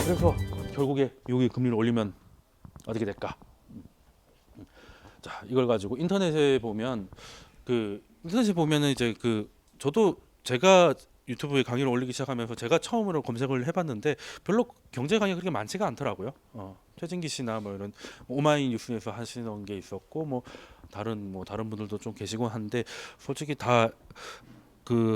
그래서 결국에 미국이 금리를 올리면 어떻게 될까? 자, 이걸 가지고 인터넷에 보면 인터넷에 보면은 이제 저도 제가 유튜브에 강의를 올리기 시작하면서 제가 처음으로 검색을 해봤는데 별로 경제 강의가 그렇게 많지가 않더라고요. 최진기 씨나 뭐 이런 오마이뉴스에서 하시는 게 있었고 다른 분들도 좀 계시고 한데 솔직히 다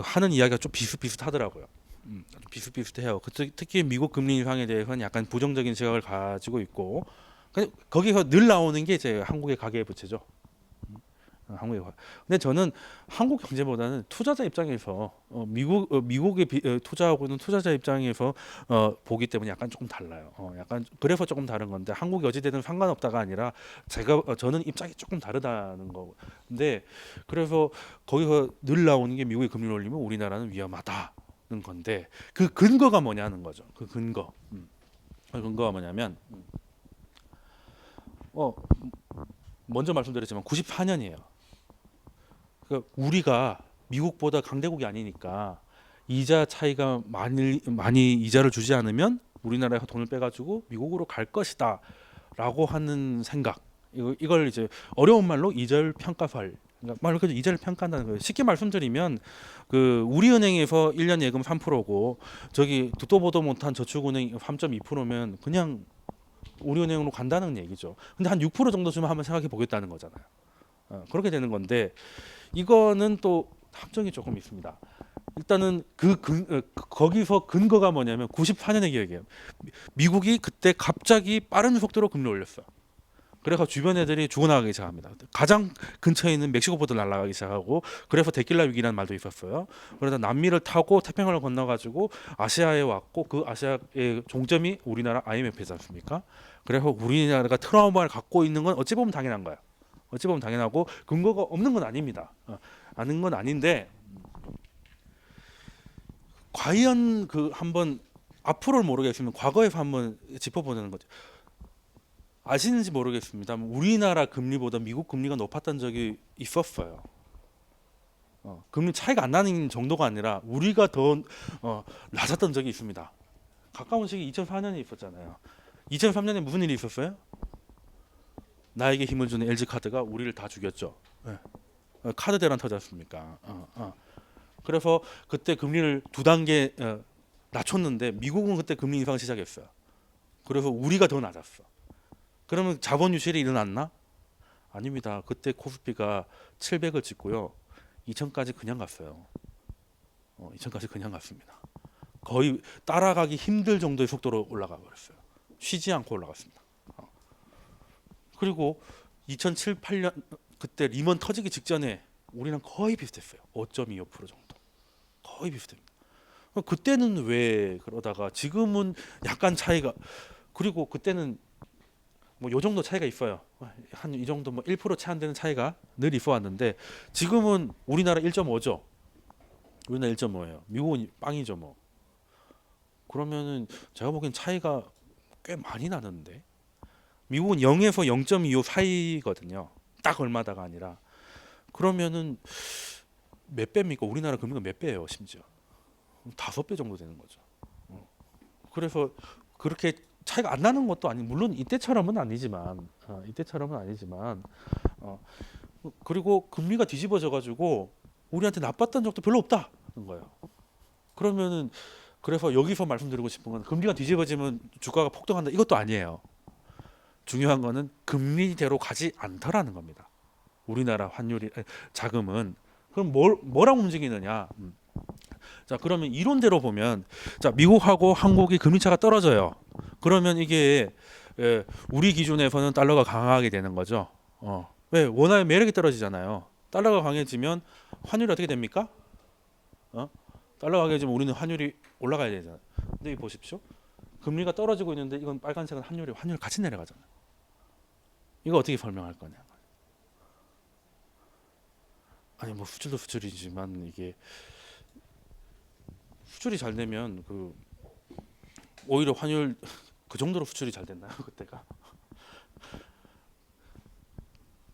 하는 이야기가 좀 비슷비슷하더라고요. 좀 비슷비슷해요. 특히 미국 금리 인상에 대해서는 약간 부정적인 시각을 가지고 있고 거기서 늘 나오는 게 이제 한국의 가계부채죠. 근데 저는 한국 경제보다는 투자자 입장에서 미국에 투자하고 있는 투자자 입장에서 보기 때문에 약간 조금 달라요. 약간 그래서 조금 다른 건데 한국이 어찌되든 상관없다가 아니라 저는 입장이 조금 다르다는 거. 근데 그래서 거기서 늘 나오는 게 미국이 금리를 올리면 우리나라는 위험하다는 건데 그 근거가 뭐냐는 거죠. 그 근거. 그 근거가 뭐냐면 어, 먼저 말씀드렸지만 94년이에요. 그러니까 우리가 미국보다 강대국이 아니니까 이자 차이가 많이 이자를 주지 않으면 우리나라에서 돈을 빼가지고 미국으로 갈 것이다라고 하는 생각. 이걸 이제 어려운 말로 이자율 평가설. 그러니까 말 그대로 이자를 평가한다는 거예요. 쉽게 말씀드리면 우리은행에서 1년 예금 3%고 저기 듣도 보도 못한 저축은행 3.2%면 그냥 우리은행으로 간다는 얘기죠. 근데 한 6% 정도 주면 한번 생각해 보겠다는 거잖아요. 그렇게 되는 건데 이거는 또 함정이 조금 있습니다. 일단은 거기서 근거가 뭐냐면 94년의 기억이에요. 미국이 그때 갑자기 빠른 속도로 금리 올렸어. 그래서 주변 애들이 죽어나가기 시작합니다. 가장 근처에 있는 멕시코보다 날아가기 시작하고 그래서 데킬라 위기라는 말도 있었어요. 그러다 남미를 타고 태평양을 건너가지고 아시아에 왔고 그 아시아의 종점이 우리나라 IMF지 않습니까? 그래서 우리나라가 트라우마를 갖고 있는 건 어찌 보면 당연한 거예요. 어찌 보면 당연하고 근거가 없는 건 아닙니다. 아는 건 아닌데 과연 한번 앞으로를 모르겠으면 과거에서 한번 짚어보는 거죠. 아시는지 모르겠습니다. 우리나라 금리보다 미국 금리가 높았던 적이 있었어요. 금리 차이가 안 나는 정도가 아니라 우리가 더 낮았던 적이 있습니다. 가까운 시기 2004년에 있었잖아요. 2003년에 무슨 일이 있었어요? 나에게 힘을 주는 LG 카드가 우리를 다 죽였죠. 네. 카드 대란 터졌습니까? 그래서 그때 금리를 두 단계 낮췄는데 미국은 그때 금리 인상을 시작했어요. 그래서 우리가 더 낮았어. 그러면 자본 유실이 일어났나? 아닙니다. 그때 코스피가 700을 찍고요. 2000까지 그냥 갔어요. 2000까지 그냥 갔습니다. 거의 따라가기 힘들 정도의 속도로 올라가 버렸어요. 쉬지 않고 올라갔습니다. 그리고 2007, 8년 그때 리먼 터지기 직전에 우리랑 거의 비슷했어요. 5.25% 정도. 거의 비슷합니다. 그때는 왜 그러다가 지금은 약간 차이가 그리고 그때는 뭐 요 정도 차이가 있어요. 한 이 정도 뭐 1% 채 안 되는 차이가 늘 있어 왔는데 지금은 우리나라 1.5죠. 우리나라 1.5예요. 미국은 빵이죠 뭐. 그러면은 제가 보기엔 차이가 꽤 많이 나는데 미국은 0에서 0.25 사이거든요. 딱 얼마다가 아니라 그러면은 몇 배입니까? 우리나라 금리가 몇 배예요, 심지어 5배 정도 되는 거죠. 그래서 그렇게 차이가 안 나는 것도 아니 물론 이때처럼은 아니지만 그리고 금리가 뒤집어져 가지고 우리한테 나빴던 적도 별로 없다는 거예요. 그러면은 그래서 여기서 말씀드리고 싶은 건 금리가 뒤집어지면 주가가 폭등한다 이것도 아니에요. 중요한 거는 금리대로 가지 않더라는 겁니다. 우리나라 환율이 자금은 그럼 뭐랑 움직이느냐? 자 그러면 이론대로 보면 자 미국하고 한국이 금리차가 떨어져요. 그러면 이게 우리 기준에서는 달러가 강하게 되는 거죠. 왜 원화의 매력이 떨어지잖아요. 달러가 강해지면 환율이 어떻게 됩니까? 달러가 강해지면 우리는 환율이 올라가야 되잖아요. 근데 보십시오. 금리가 떨어지고 있는데 이건 빨간색은 환율 같이 내려가잖아요. 이거 어떻게 설명할 거냐? 아니 뭐 수출도 수출이지만 이게 수출이 잘 되면 오히려 환율 그 정도로 수출이 잘 됐나요 그때가?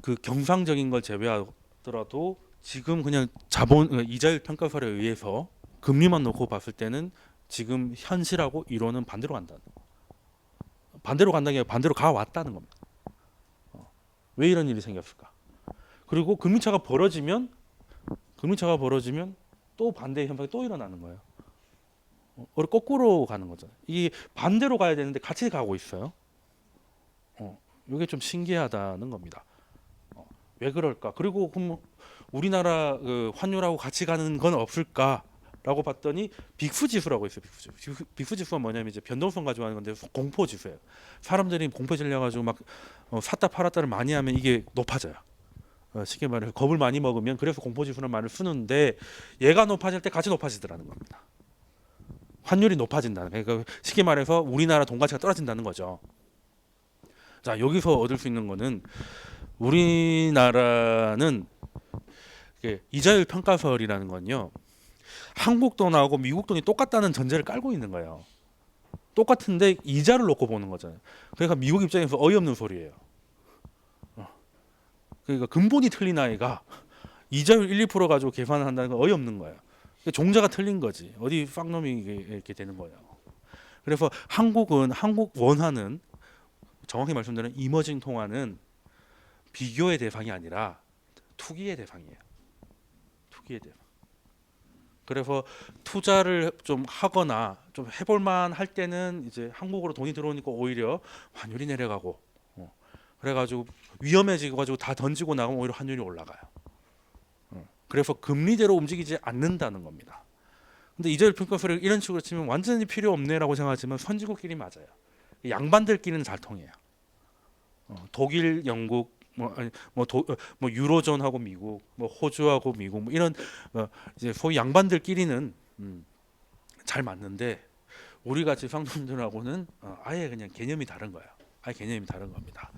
그 경상적인 걸 제외하더라도 지금 그냥 자본 이자율 평가설에 의해서 금리만 놓고 봤을 때는 지금 현실하고 이론은 반대로 간다는 거. 반대로 간다는 게 아니라 반대로 가왔다는 겁니다. 왜 이런 일이 생겼을까? 그리고 금리차가 벌어지면 또 반대의 현상이 또 일어나는 거예요. 거꾸로 가는 거잖아요. 이 반대로 가야 되는데 같이 가고 있어요. 이게 좀 신기하다는 겁니다. 왜 그럴까? 그리고 그럼 우리나라 그 환율하고 같이 가는 건 없을까라고 봤더니 빅스 지수라고 있어요. 빅스 지수가 뭐냐면 이제 변동성 가지고 하는 건데 공포 지수예요. 사람들이 공포 질려 가지고 막 샀다 팔았다를 많이 하면 이게 높아져요. 쉽게 말해서 겁을 많이 먹으면 그래서 공포 지수라는 말을 쓰는데 얘가 높아질 때 같이 높아지더라는 겁니다. 환율이 높아진다는 그러니까 쉽게 말해서 우리나라 돈 가치가 떨어진다는 거죠. 자, 여기서 얻을 수 있는 거는 우리나라는 이자율 평가설이라는 건요. 한국 돈하고 미국 돈이 똑같다는 전제를 깔고 있는 거예요. 똑같은데 이자를 놓고 보는 거잖아요. 그러니까 미국 입장에서 어이없는 소리예요. 그러니까 근본이 틀린 아이가 이자율 1, 2% 가지고 계산을 한다는 건 어이없는 거예요. 종자가 틀린 거지. 어디 쌍놈이 이렇게 되는 거예요. 그래서 한국 원화는 정확히 말씀드리면 이머징 통화는 비교의 대상이 아니라 투기의 대상이에요. 투기의 대상. 그래서 투자를 좀 하거나 좀 해볼만 할 때는 이제 한국으로 돈이 들어오니까 오히려 환율이 내려가고, 그래가지고 위험해지고 가지고 다 던지고 나가면 오히려 환율이 올라가요. 그래서 금리대로 움직이지 않는다는 겁니다. 근데 이자율 평가설을 이런 식으로 치면 완전히 필요 없네라고 생각하지만 선진국끼리 맞아요. 양반들끼리는 잘 통해요. 독일, 영국, 뭐 유로존하고 미국, 뭐 호주하고 미국, 뭐 이런 이제 소위 양반들끼리는 잘 맞는데 우리 같이 상품들하고는 아예 그냥 개념이 다른 거예요. 아예 개념이 다른 겁니다.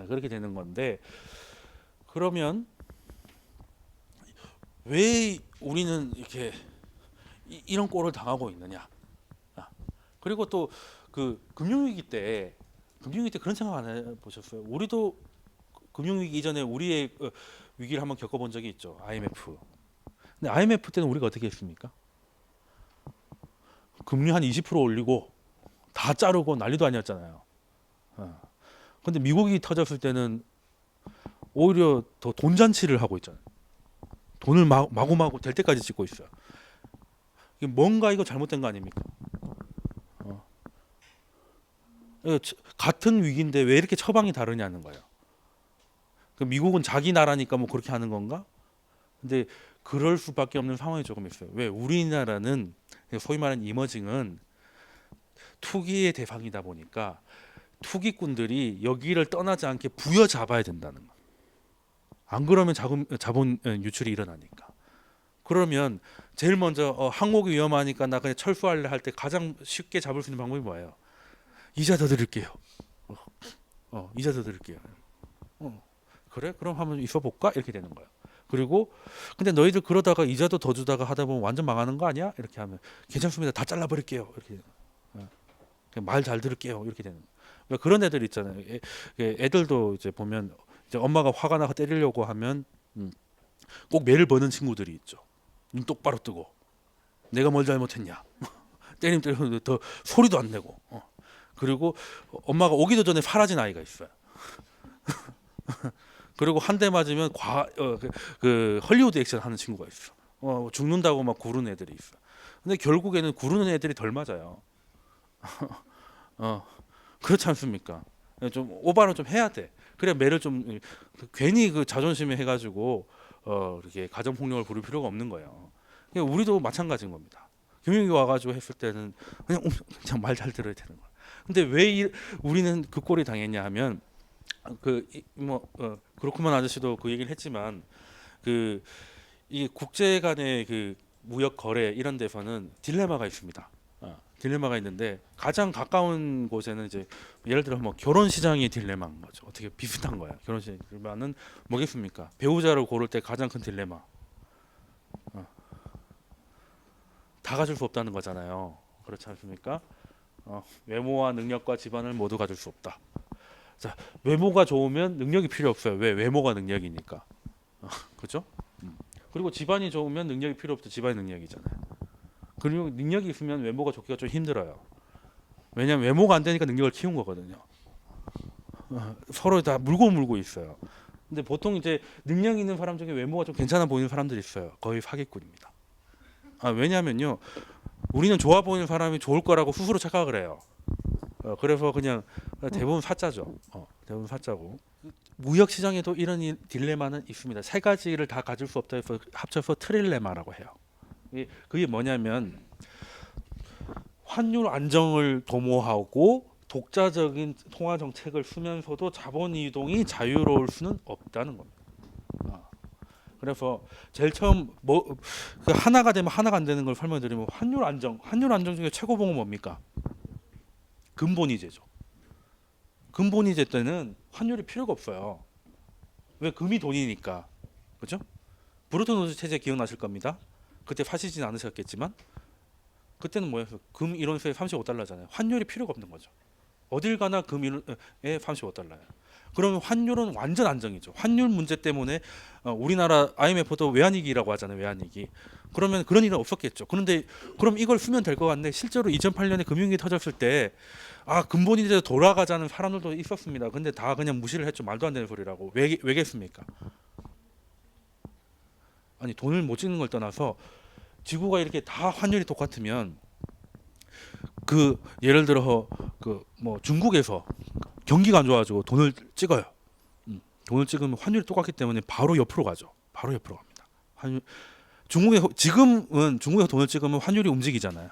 그렇게 되는 건데 그러면 왜 우리는 이렇게 이런 꼴을 당하고 있느냐? 그리고 또 그 금융위기 때 그런 생각 안 해보셨어요? 우리도 금융위기 이전에 우리의 위기를 한번 겪어본 적이 있죠. IMF. 근데 IMF 때는 우리가 어떻게 했습니까? 금리 한 20% 올리고 다 자르고 난리도 아니었잖아요. 근데 미국이 터졌을 때는 오히려 더 돈잔치를 하고 있잖아요. 돈을 마구마구 될 때까지 찍고 있어요. 이게 뭔가 이거 잘못된 거 아닙니까? 같은 위기인데 왜 이렇게 처방이 다르냐는 거예요. 미국은 자기 나라니까 뭐 그렇게 하는 건가? 근데 그럴 수밖에 없는 상황이 조금 있어요. 왜? 우리나라는 소위 말하는 이머징은 투기의 대상이다 보니까 투기꾼들이 여기를 떠나지 않게 부여잡아야 된다는 거. 안 그러면 자본 유출이 일어나니까. 그러면 제일 먼저 항목이 위험하니까 나 그냥 철수할래 할 때 가장 쉽게 잡을 수 있는 방법이 뭐예요? 이자 더 드릴게요. 이자 더 드릴게요. 그래? 그럼 한번 있어 볼까? 이렇게 되는 거예요. 그리고 근데 너희들 그러다가 이자도 더 주다가 하다 보면 완전 망하는 거 아니야? 이렇게 하면 괜찮습니다. 다 잘라 버릴게요. 이렇게 말 잘 들을게요. 이렇게 되는 거예요. 그런 애들 있잖아요. 애들도 이제 보면 이제 엄마가 화가 나서 때리려고 하면 꼭 매를 버는 친구들이 있죠. 눈 똑바로 뜨고 내가 뭘 잘못했냐? 때리면 더 소리도 안 내고. 그리고 엄마가 오기도 전에 사라진 아이가 있어요. 그리고 한 대 맞으면 그 헐리우드 액션 하는 친구가 있어. 죽는다고 막 구르는 애들이 있어. 근데 결국에는 구르는 애들이 덜 맞아요. 그렇지 않습니까? 좀 오바를 좀 해야 돼. 그래 매를 좀 괜히 그 자존심에 해가지고 이렇게 가정 폭력을 부릴 필요가 없는 거예요. 우리도 마찬가지인 겁니다. 교육이 와가지고 했을 때는 그냥 말 잘 들어야 되는 거야. 근데 왜 우리는 그 꼴이 당했냐 하면 그렇구만 아저씨도 그 얘기를 했지만 이 국제 간의 그 무역 거래 이런 데서는 딜레마가 있습니다. 딜레마가 있는데 가장 가까운 곳에는 이제 예를 들어 뭐 결혼 시장의 딜레마인 거죠. 어떻게 비슷한 거야. 결혼 시장 딜레마는 뭐겠습니까? 배우자를 고를 때 가장 큰 딜레마. 다 가질 수 없다는 거잖아요. 그렇지 않습니까? 외모와 능력과 집안을 모두 가질 수 없다. 자, 외모가 좋으면 능력이 필요 없어요. 왜? 외모가 능력이니까. 그죠? 그리고 집안이 좋으면 능력이 필요 없죠. 집안이 능력이잖아요. 그리고 능력이 있으면 외모가 좋기가 좀 힘들어요. 왜냐하면 외모가 안 되니까 능력을 키운 거거든요. 서로 다 물고 있어요. 근데 보통 이제 능력 있는 사람 중에 외모가 좀 괜찮아 보이는 사람들이 있어요. 거의 사기꾼입니다. 왜냐하면요, 우리는 좋아 보이는 사람이 좋을 거라고 스스로 착각을 해요. 그래서 그냥 대부분 사짜죠. 대부분 사짜고. 무역 시장에도 이런 딜레마는 있습니다. 세 가지를 다 가질 수 없다 해서 합쳐서 트릴레마라고 해요. 그게 뭐냐면 환율 안정을 도모하고 독자적인 통화 정책을 쓰면서도 자본 이동이 자유로울 수는 없다는 겁니다. 그래서 제일 처음 그 하나가 되면 하나가 안 되는 걸 설명드리면 환율 안정 중에 최고봉은 뭡니까? 금본위제죠. 금본위제 때는 환율이 필요가 없어요. 왜? 금이 돈이니까. 그죠? 브루토노즈 체제 기억나실 겁니다. 그때 사시진 않으셨겠지만 그때는 뭐였어요? 금 1온스에 35달러잖아요. 환율이 필요가 없는 거죠. 어딜 가나 금 1온에 35달러예요. 그러면 환율은 완전 안정이죠. 환율 문제 때문에 우리나라 IMF도 외환위기라고 하잖아요. 외환위기. 그러면 그런 일은 없었겠죠. 그런데 그럼 이걸 쓰면 될 것 같네. 실제로 2008년에 금융위기 터졌을 때 근본이제 돌아가자는 사람들도 있었습니다. 근데 다 그냥 무시를 했죠. 말도 안 되는 소리라고. 왜겠습니까? 아니, 돈을 못 찍는 걸 떠나서 지구가 이렇게 다 환율이 똑같으면 예를 들어 뭐 중국에서 경기가 안 좋아가지고 돈을 찍어요. 돈을 찍으면 환율이 똑같기 때문에 바로 옆으로 가죠. 바로 옆으로 갑니다. 지금은 중국에서 돈을 찍으면 환율이 움직이잖아요.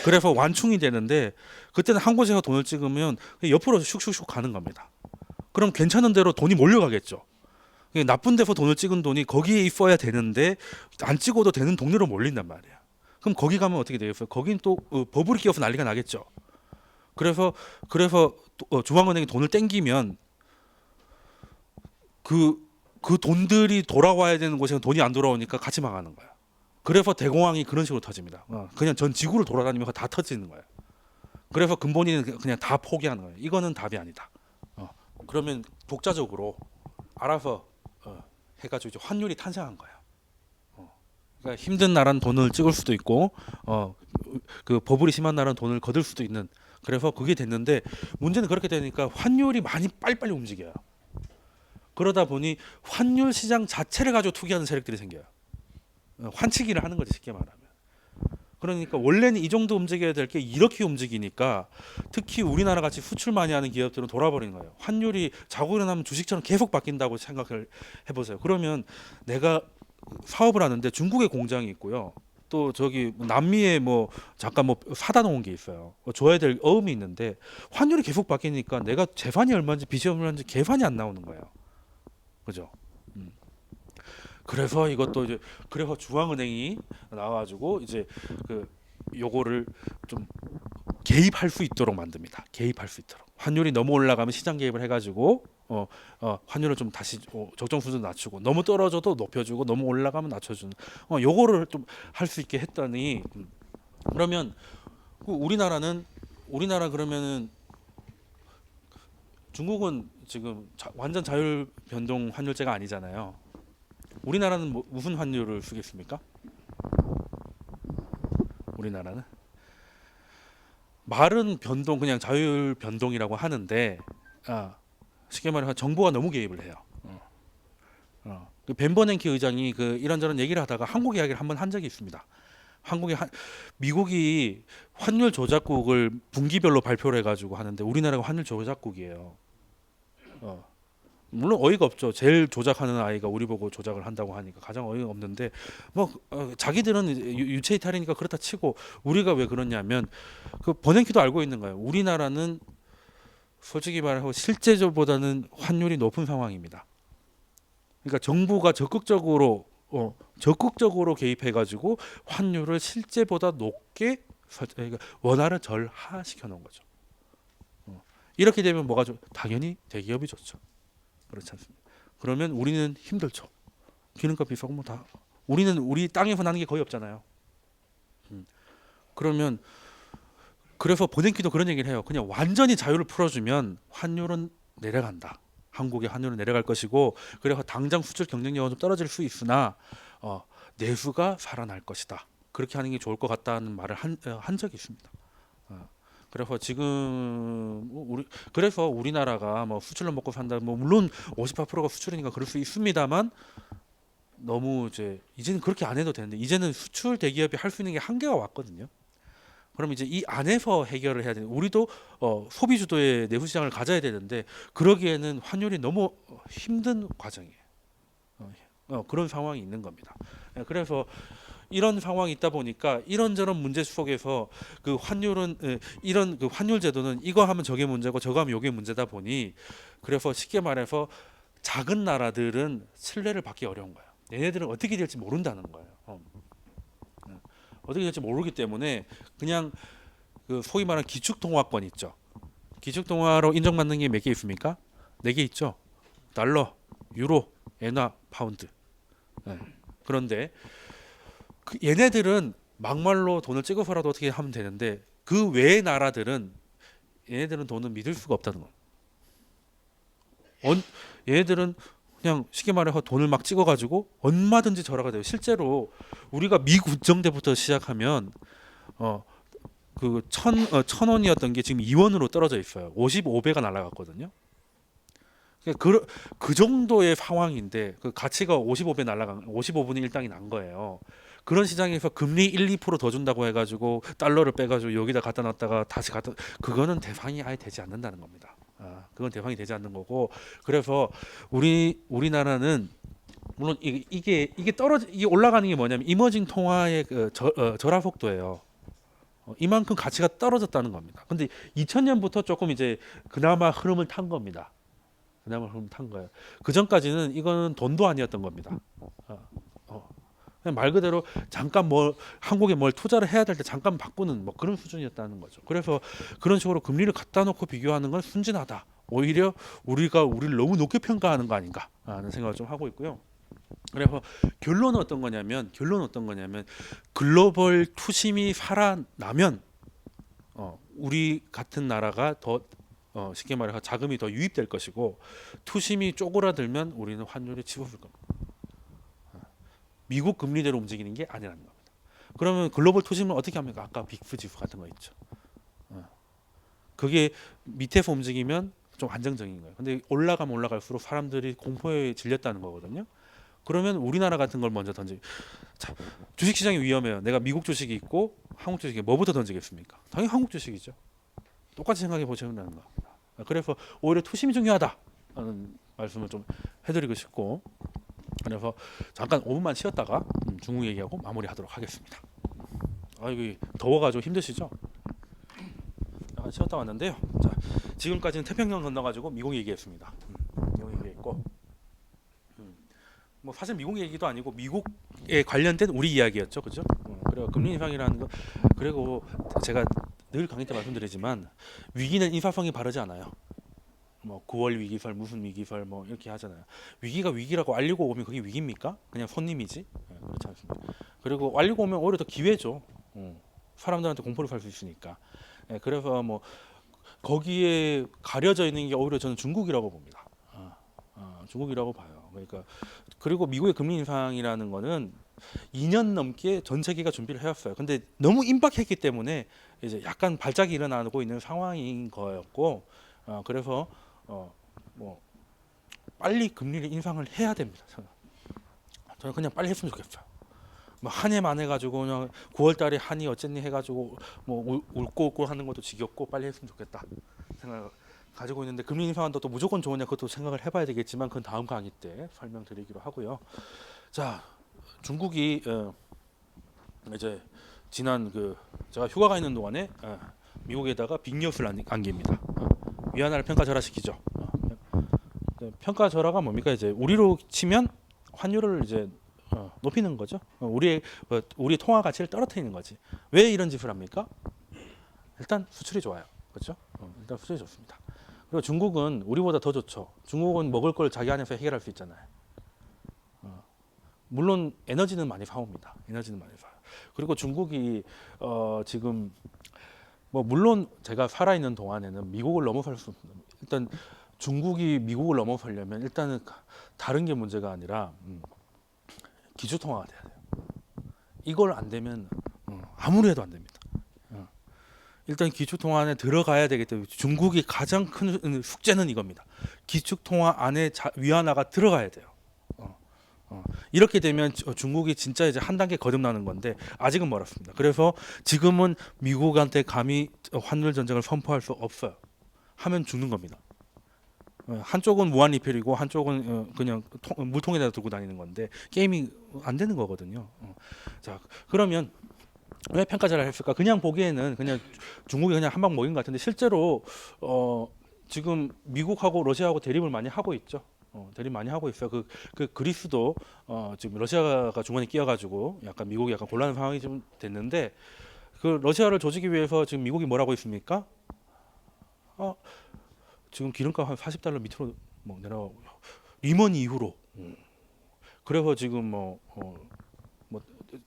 그래서 완충이 되는데 그때는 한 곳에서 돈을 찍으면 옆으로 슉슉슉 가는 겁니다. 그럼 괜찮은 대로 돈이 몰려가겠죠. 나쁜 데서 돈을 찍은 돈이 거기에 있어야 되는데 안 찍어도 되는 동네로 몰린단 말이에요. 그럼 거기 가면 어떻게 되겠어요? 거긴 또 버블이 끼어서 난리가 나겠죠. 그래서 중앙은행이 돈을 땡기면 그 돈들이 돌아와야 되는 곳에 돈이 안 돌아오니까 같이 망하는 거예요. 그래서 대공황이 그런 식으로 터집니다. 그냥 전 지구를 돌아다니면서 다 터지는 거예요. 그래서 근본이는 그냥 다 포기하는 거예요. 이거는 답이 아니다. 그러면 독자적으로 알아서 해가지고 이제 환율이 탄생한 거예요. 그러니까 힘든 나라는 돈을 찍을 수도 있고 그 버블이 심한 나라는 돈을 거둘 수도 있는. 그래서 그게 됐는데 문제는 그렇게 되니까 환율이 많이 빨리빨리 움직여요. 그러다 보니 환율 시장 자체를 가지고 투기하는 세력들이 생겨요. 환치기를 하는 거지, 쉽게 말하면. 그러니까 원래는 이 정도 움직여야 될 게 이렇게 움직이니까 특히 우리나라 같이 수출 많이 하는 기업들은 돌아버리는 거예요. 환율이 자고 일어나면 주식처럼 계속 바뀐다고 생각을 해보세요. 그러면 내가 사업을 하는데 중국에 공장이 있고요. 또 저기 남미에 잠깐 사다 놓은 게 있어요. 줘야 될 어음이 있는데 환율이 계속 바뀌니까 내가 재산이 얼마인지 빚이 얼마인지 계산이 안 나오는 거예요. 그죠? 그래서 이것도 이제 그래서 중앙은행이 나와가지고 이제 요거를 좀 개입할 수 있도록 만듭니다. 개입할 수 있도록. 환율이 너무 올라가면 시장 개입을 해가지고 환율을 좀 다시 적정 수준 낮추고 너무 떨어져도 높여주고 너무 올라가면 낮춰주는 요거를 좀 할 수 있게 했더니 그러면 우리나라 그러면은 중국은 지금 완전 자율 변동 환율제가 아니잖아요. 우리나라는 무슨 환율을 쓰겠습니까? 우리나라는 말은 변동 그냥 자율 변동이라고 하는데 쉽게 말해서 정부가 너무 개입을 해요. 그 벤버냉키 의장이 이런저런 얘기를 하다가 한국 이야기를 한번 한 적이 있습니다. 미국이 환율 조작국을 분기별로 발표를 해가지고 하는데 우리나라가 환율 조작국이에요. 물론 어이가 없죠. 제일 조작하는 아이가 우리 보고 조작을 한다고 하니까 가장 어이가 없는데 자기들은 유체 이탈이니까 그렇다 치고 우리가 왜 그러냐면 버냉키도 알고 있는 거예요. 우리나라는 솔직히 말하고 실제보다는 환율이 높은 상황입니다. 그러니까 정부가 적극적으로 개입해가지고 환율을 실제보다 높게 그러니까 원화를 절하시켜 놓은 거죠. 이렇게 되면 뭐가 당연히 대기업이 좋죠. 그렇지 않습니까? 그러면 우리는 힘들죠. 기름값 비싸고 다 우리 땅에서 나는 게 거의 없잖아요. 그러면 그래서 보냉키도 그런 얘기를 해요. 그냥 완전히 자유를 풀어주면 환율은 내려간다. 한국의 환율은 내려갈 것이고, 그래서 당장 수출 경쟁력은 좀 떨어질 수 있으나 내수가 살아날 것이다. 그렇게 하는 게 좋을 것 같다는 말을 한 적이 있습니다. 어, 그래서 지금 그래서 우리나라가 뭐 수출로 먹고 산다. 뭐 물론 58%가 수출이니까 그럴 수 있습니다만 너무 이제는 그렇게 안 해도 되는데 이제는 수출 대기업이 할 수 있는 게 한계가 왔거든요. 그럼 이제 이 안에서 해결을 해야 되는 우리도 소비 주도의 내수 시장을 가져야 되는데 그러기에는 환율이 너무 힘든 과정이에요. 그런 상황이 있는 겁니다. 그래서 이런 상황이 있다 보니까 이런저런 문제 속에서 그 환율은 이런 그 환율 제도는 이거 하면 저게 문제고 저거 하면 요게 문제다 보니 그래서 쉽게 말해서 작은 나라들은 신뢰를 받기 어려운 거예요. 얘네들은 어떻게 될지 모른다는 거예요. 어떻게 될지 모르기 때문에 그냥 그 소위 말하는 기축통화권 있죠. 기축통화로 인정받는 게 몇 개 있습니까? 네 개 있죠. 달러, 유로, 엔화, 파운드. 네. 그런데 얘네들은 막말로 돈을 찍어서라도 어떻게 하면 되는데 그 외의 나라들은 얘네들은 돈을 믿을 수가 없다는 거예요. 얘네들은 그냥 쉽게 말해서 돈을 막 찍어가지고 얼마든지 절하가 돼요. 실제로 우리가 미국정 때부터 시작하면 그 천 원이었던 게 지금 2원으로 떨어져 있어요. 55배가 날아갔거든요. 그 정도의 상황인데 그 가치가 55배 날아간 55분의 1당이 난 거예요. 그런 시장에서 금리 1, 2%더 준다고 해가지고 달러를 빼가지고 여기다 갖다 놨다가 다시 갖다 그거는 대상이 아예 되지 않는다는 겁니다. 그건 대상이 되지 않는 거고 그래서 우리나라는 물론 이게 올라가는 게 뭐냐면 이머징 통화의 그 절하 속도예요. 이만큼 가치가 떨어졌다는 겁니다. 근데 2000년부터 조금 이제 그나마 흐름을 탄 겁니다. 그나마 흐름 탄 거예요. 그 전까지는 이거는 돈도 아니었던 겁니다. 그냥 말 그대로 잠깐 한국에 뭘 투자를 해야 될 때 잠깐 바꾸는 뭐 그런 수준이었다는 거죠. 그래서 그런 식으로 금리를 갖다 놓고 비교하는 건 순진하다. 오히려 우리를 너무 높게 평가하는 거 아닌가 하는 생각을 좀 하고 있고요. 그래서 결론은 어떤 거냐면 글로벌 투심이 살아나면 우리 같은 나라가 더 쉽게 말해서 자금이 더 유입될 것이고 투심이 쪼그라들면 우리는 환율이 치솟을 겁니다. 미국 금리대로 움직이는 게 아니라는 겁니다. 그러면 글로벌 투심은 어떻게 합니까? 아까 빅스 지수 같은 거 있죠. 그게 밑에서 움직이면 좀 안정적인 거예요. 근데 올라가면 올라갈수록 사람들이 공포에 질렸다는 거거든요. 그러면 우리나라 같은 걸 먼저 자, 주식 시장이 위험해요. 내가 미국 주식이 있고 한국 주식이 뭐부터 던지겠습니까? 당연히 한국 주식이죠. 똑같이 생각해 보시면 되는 겁니다. 그래서 오히려 투심이 중요하다는 말씀을 좀 해드리고 싶고 그래서 잠깐 5분만 쉬었다가 중국 얘기하고 마무리하도록 하겠습니다. 이거 더워가지고 힘드시죠? 잠깐 쉬었다 왔는데요. 자, 지금까지는 태평양 건너가지고 미국 얘기했습니다. 미국 얘기했고 뭐 사실 미국 얘기도 아니고 미국에 관련된 우리 이야기였죠, 그죠? 그리고 금리 인상이라는 거 그리고 제가 늘 강의 때 말씀드리지만 위기는 인사성이 바르지 않아요. 뭐 9월 위기설 무슨 위기설 뭐 이렇게 하잖아요. 위기가 위기라고 알리고 오면 그게 위기입니까? 그냥 손님이지. 그렇지 않습니다. 그리고 알리고 오면 오히려 더 기회죠. 사람들한테 공포를 살 수 있으니까. 그래서 뭐 거기에 가려져 있는 게 오히려 저는 중국이라고 봅니다. 중국이라고 봐요. 그러니까 그리고 미국의 금리 인상이라는 거는 2년 넘게 전 세계가 준비를 해왔어요. 근데 너무 임박했기 때문에 이제 약간 발작이 일어나고 있는 상황인 거였고, 그래서 뭐 빨리 금리를 인상을 해야 됩니다. 저는 그냥 빨리 했으면 좋겠어요. 뭐 한 해만 해가지고 그냥 9월달에 한이 어쨌니 해가지고 뭐 울고 하는 것도 지겹고 빨리 했으면 좋겠다 생각을 가지고 있는데 금리 인상한다고 또 무조건 좋으냐 그것도 생각을 해봐야 되겠지만 그건 다음 강의 때 설명드리기로 하고요. 자, 중국이 이제 지난 제가 휴가가 있는 동안에 미국에다가 빅뉴스를 안깁니다. 위안화를 평가절하시키죠. 평가절하가 뭡니까? 이제 우리로 치면 환율을 이제 높이는 거죠. 우리 통화 가치를 떨어뜨리는 거지. 왜 이런 짓을 합니까? 일단 수출이 좋아요. 그렇죠? 일단 수출이 좋습니다. 그리고 중국은 우리보다 더 좋죠. 중국은 먹을 걸 자기 안에서 해결할 수 있잖아요. 물론 에너지는 많이 사옵니다. 에너지는 많이 사요. 그리고 중국이 지금 뭐 물론 제가 살아 있는 동안에는 미국을 넘어설 수 없는, 일단 중국이 미국을 넘어서려면 일단은 다른 게 문제가 아니라 기주 통화가 돼야 돼요. 이걸 안 되면 아무리 해도 안 됩니다. 일단 기축 통화 안에 들어가야 되기 때문에 중국이 가장 큰 숙제는 이겁니다. 기축 통화 안에 위안화가 들어가야 돼요. 이렇게 되면 중국이 진짜 이제 한 단계 거듭나는 건데 아직은 멀었습니다. 그래서 지금은 미국한테 감히 환율 전쟁을 선포할 수 없어요. 하면 죽는 겁니다. 한쪽은 무한 리필이고 한쪽은 그냥 물통에다 들고 다니는 건데 게임이 안 되는 거거든요. 자, 그러면 왜 평가절하를 했을까? 그냥 보기에는 그냥 중국이 그냥 한 방 먹인 것 같은데 실제로 지금 미국하고 러시아하고 대립을 많이 하고 있죠. 대립 많이 하고 있어요. 그 그리스도 지금 러시아가 중간에 끼어가지고 약간 미국이 약간 곤란한 상황이 좀 됐는데 그 러시아를 조지기 위해서 지금 미국이 뭐라고 있습니까? 지금 기름값 한 40달러 밑으로 뭐 내려가고 리먼 이후로 그래서 지금 뭐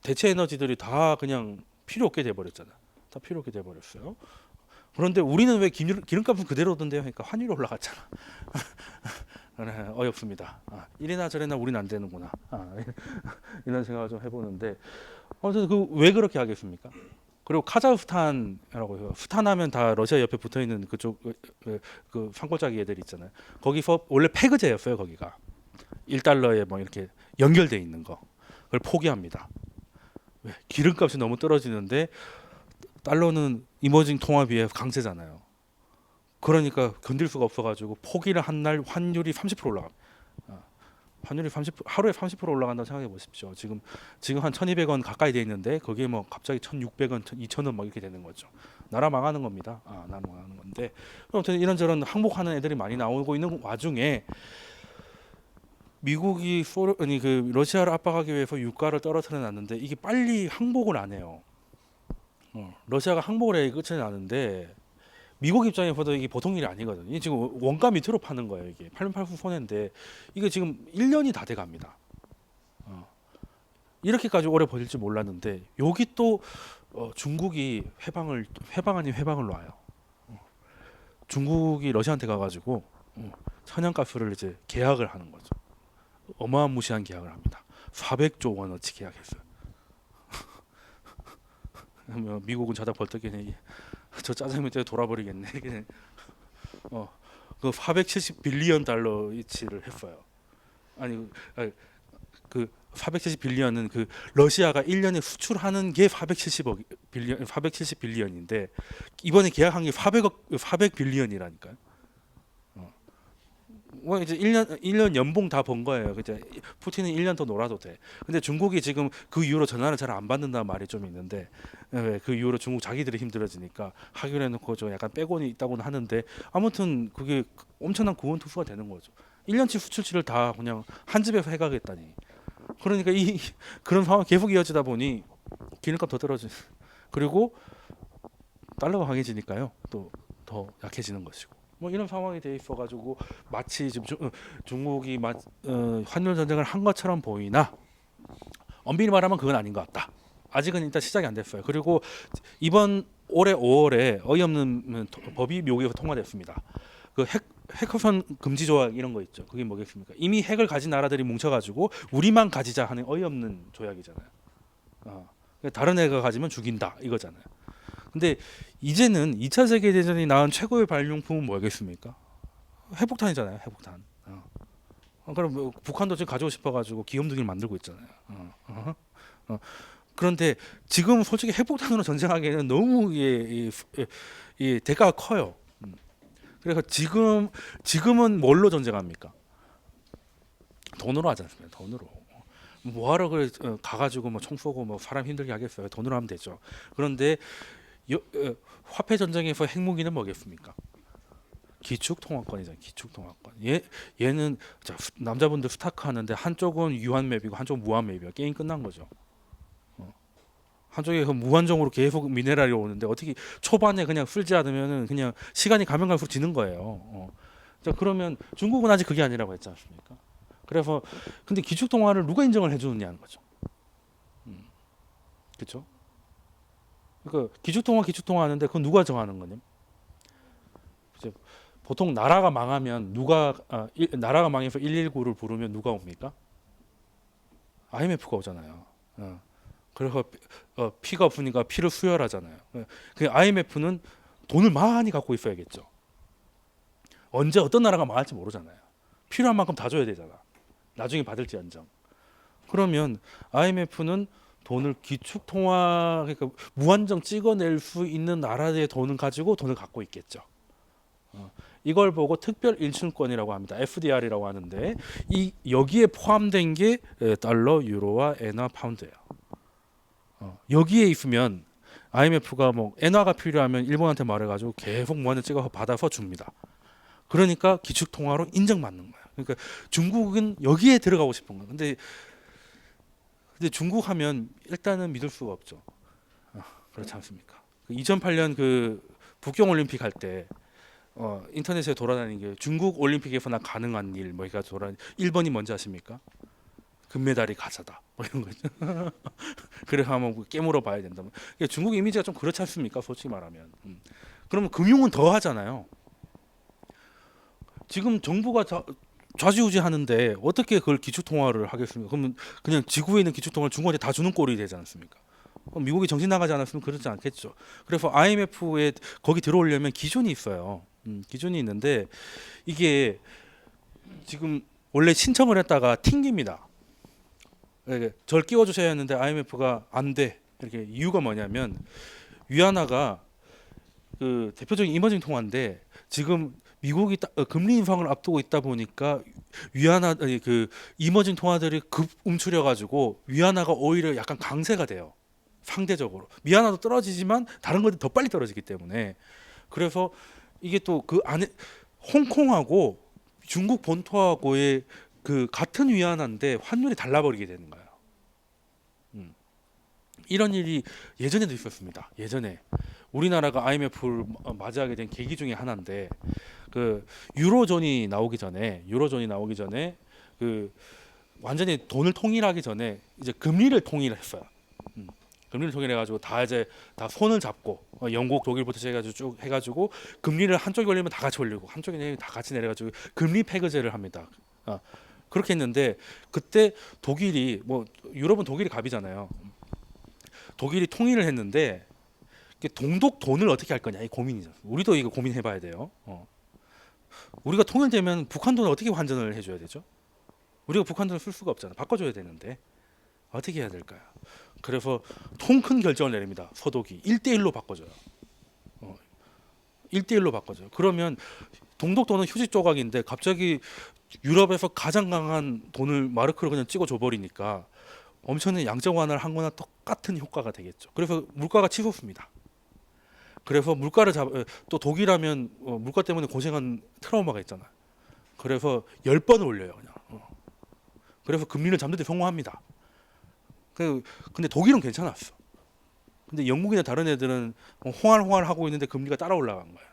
대체 에너지들이 다 그냥 필요 없게 돼 버렸잖아. 다 필요 없게 돼 버렸어요. 그런데 우리는 왜 기름값은 그대로던데요? 그러니까 환율이 올라갔잖아. 어이없습니다. 이래나 저래나 우리는 안 되는구나. 이런 생각을 좀 해보는데, 아무튼 왜 그렇게 하겠습니까? 그리고 카자흐스탄이라고 해요. 스탄하면 다 러시아 옆에 붙어 있는 그쪽 그 산골짜기 애들 있잖아요. 거기서 원래 페그제였어요. 거기가 1달러에 뭐 이렇게 연결돼 있는 거. 그걸 포기합니다. 왜? 기름값이 너무 떨어지는데 달러는 이머징 통화 비해 강세잖아요. 그러니까 견딜 수가 없어가지고 포기를 한 날 환율이 30% 올라갑니다. 환율이 30 하루에 30% 올라간다고 생각해 보십시오. 지금 한 1,200원 가까이 돼 있는데 거기에 뭐 갑자기 1,600원, 2,000원 막 이렇게 되는 거죠. 나라 망하는 겁니다. 나라 망하는 건데 아무튼 이런저런 항복하는 애들이 많이 나오고 있는 와중에 미국이 그 러시아를 압박하기 위해서 유가를 떨어뜨려 놨는데 이게 빨리 항복을 안 해요. 러시아가 항복을 해 끝이 나는데 미국 입장에서도 이게 보통 일이 아니거든요. 이게 지금 원가 밑으로 파는 거예요. 이게 8,800 손해인데 이게 지금 1년이 다 돼갑니다. 이렇게까지 오래 버틸지 몰랐는데 여기 또 중국이 회방 아닌 회방을 놔요. 중국이 러시아한테 가가지고 천연가스를 이제 계약을 하는 거죠. 어마무시한 계약을 합니다. 400조 원어치 계약했어요. 미국은 자다 벌떡이네. 저 짜장면 때문에 돌아버리겠네. 그 470 빌리언 달러치를 했어요. 아니 그 470 빌리언은 그 러시아가 1년에 수출하는 게 470 빌리언인데 이번에 계약한 게 400 빌리언이라니까요. 뭐 이제 1년 연봉 다 번 거예요. 이제 푸틴은 1년 더 놀아도 돼. 근데 중국이 지금 그 이후로 전화를 잘 안 받는다는 말이 좀 있는데 그 이후로 중국 자기들이 힘들어지니까 하기로 해놓고 좀 약간 빼곤이 있다고는 하는데 아무튼 그게 엄청난 구원투수가 되는 거죠. 1년치 수출치를 다 그냥 한 집에서 해가겠다니. 그러니까 그런 상황 계속 이어지다 보니 기름값 더 떨어지. 그리고 달러가 강해지니까요. 또 더 약해지는 것이고. 뭐 이런 상황이 돼 있어가지고 마치 지금 중국이 환율 전쟁을 한 것처럼 보이나 엄밀히 말하면 그건 아닌 것 같다. 아직은 일단 시작이 안 됐어요. 그리고 이번 올해 5월에 어이없는 법이 미국에서 통과됐습니다. 그 핵허선 금지 조약 이런 거 있죠. 그게 뭐겠습니까? 이미 핵을 가진 나라들이 뭉쳐가지고 우리만 가지자 하는 어이없는 조약이잖아요. 다른 애가 가지면 죽인다 이거잖아요. 근데 이제는 2차 세계대전이 낳은 최고의 발명품은 뭐겠습니까? 핵폭탄이잖아요. 핵폭탄. 그럼 뭐 북한도 지금 가지고 싶어가지고 기염둥이를 만들고 있잖아요. 그런데 지금 솔직히 핵폭탄으로 전쟁하기에는 너무 이 대가가 커요. 그래서 지금은 뭘로 전쟁합니까? 돈으로 하지 않습니까? 돈으로. 뭐하러 그래 가가지고 뭐 총 쏘고 뭐 사람 힘들게 하겠어요. 돈으로 하면 되죠. 그런데 화폐 전쟁에서 핵무기는 뭐겠습니까? 기축 통화권이잖아요. 기축 통화권. 얘는 남자분들 스타크 하는데 한쪽은 유한 맵이고 한쪽은 무한 맵이야. 게임 끝난 거죠. 한쪽에 무한정으로 계속 미네랄이 오는데 어떻게 초반에 그냥 쓸지 않으면은 그냥 시간이 가면 갈수록 지는 거예요. 자, 그러면 중국은 아직 그게 아니라고 했지 않습니까? 그래서 근데 기축 통화를 누가 인정을 해주느냐는 거죠. 그렇죠? 그러니까 기축통화 하는데 그건 누가 정하는 거냐? 이제 보통 나라가 망하면 나라가 망해서 119를 부르면 누가 옵니까? IMF가 오잖아요. 그래서 피가 없으니까 피를 수혈하잖아요. 그 IMF는 돈을 많이 갖고 있어야겠죠. 언제 어떤 나라가 망할지 모르잖아요. 필요한 만큼 다 줘야 되잖아. 나중에 받을지언정. 그러면 IMF는 돈을 기축통화, 그러니까 무한정 찍어낼 수 있는 나라의 돈을 가지고 돈을 갖고 있겠죠. 이걸 보고 특별 일순권이라고 합니다. FDR이라고 하는데 여기에 포함된 게 달러, 유로와 엔화, 파운드예요. 여기에 있으면 IMF가 뭐 엔화가 필요하면 일본한테 말해가지고 계속 무한정 찍어서 받아서 줍니다. 그러니까 기축통화로 인정받는 거예요. 그러니까 중국은 여기에 들어가고 싶은 거예요. 근데 중국 하면 일단은 믿을 수가 없죠. 그렇지 않습니까? 2008년 그 북경 올림픽 할 때 인터넷에 돌아다니는 게 중국 올림픽에서나 가능한 일 뭐가 돌아 1번이 뭔지 아십니까? 금메달이 가짜다. 뭐 이런 거죠. 그래 한번 깨물어 봐야 된다. 중국 이미지가 좀 그렇지 않습니까? 솔직히 말하면. 그러면 금융은 더 하잖아요. 지금 정부가 좌지우지 하는데 어떻게 그걸 기축통화를 하겠습니까? 그러면 그냥 지구에 있는 기축통화를 중국한테 다 주는 꼴이 되지 않습니까? 미국이 정신 나가지 않았으면 그렇지 않겠죠. 그래서 IMF에 거기 들어오려면 기준이 있어요. 기준이 있는데 이게 지금 원래 신청을 했다가 튕깁니다. 절 끼워주셔야 했는데 IMF가 안 돼. 이렇게 이유가 뭐냐면 위안화가 그 대표적인 이머징 통화인데 지금 미국이 금리 인상을 앞두고 있다 보니까 위안화 그 이머징 통화들이 급 움츠려 가지고 위안화가 오히려 약간 강세가 돼요. 상대적으로 위안화도 떨어지지만 다른 것들이 더 빨리 떨어지기 때문에 그래서 이게 또 그 안에 홍콩하고 중국 본토하고의 그 같은 위안화인데 환율이 달라버리게 되는 거예요. 이런 일이 예전에도 있었습니다. 예전에 우리나라가 IMF를 맞이하게 된 계기 중에 하나인데 그 유로존이 나오기 전에 그 완전히 돈을 통일하기 전에 이제 금리를 통일했어요. 금리를 통일해가지고 다 손을 잡고 영국, 독일부터 해가지고 쭉 해가지고 금리를 한쪽이 올리면 다 같이 올리고 한쪽이 내리면 다 같이 내려가지고 금리 패거제를 합니다. 그렇게 했는데 그때 독일이 뭐 유럽은 독일이 갑이잖아요. 독일이 통일을 했는데 동독 돈을 어떻게 할 거냐 이 고민이죠. 우리도 이거 고민해봐야 돼요. 우리가 통일되면 북한 돈을 어떻게 환전을 해줘야 되죠? 우리가 북한 돈을 쓸 수가 없잖아. 바꿔줘야 되는데 어떻게 해야 될까요? 그래서 통 큰 결정을 내립니다. 서독이 1대1로 바꿔줘요. 1대1로 바꿔줘요. 그러면 동독 돈은 휴지 조각인데 갑자기 유럽에서 가장 강한 돈을 마르크로 그냥 찍어줘 버리니까 엄청난 양적 완화를 한 거나 똑같은 효과가 되겠죠. 그래서 물가가 치솟습니다. 그래서 또 독일하면 물가 때문에 고생한 트라우마가 있잖아요. 그래서 10번을 올려요. 그냥. 그래서 금리를 잡는 데 성공합니다. 근데 독일은 괜찮았어. 근데 영국이나 다른 애들은 홍알홍알 하고 있는데 금리가 따라 올라간 거야.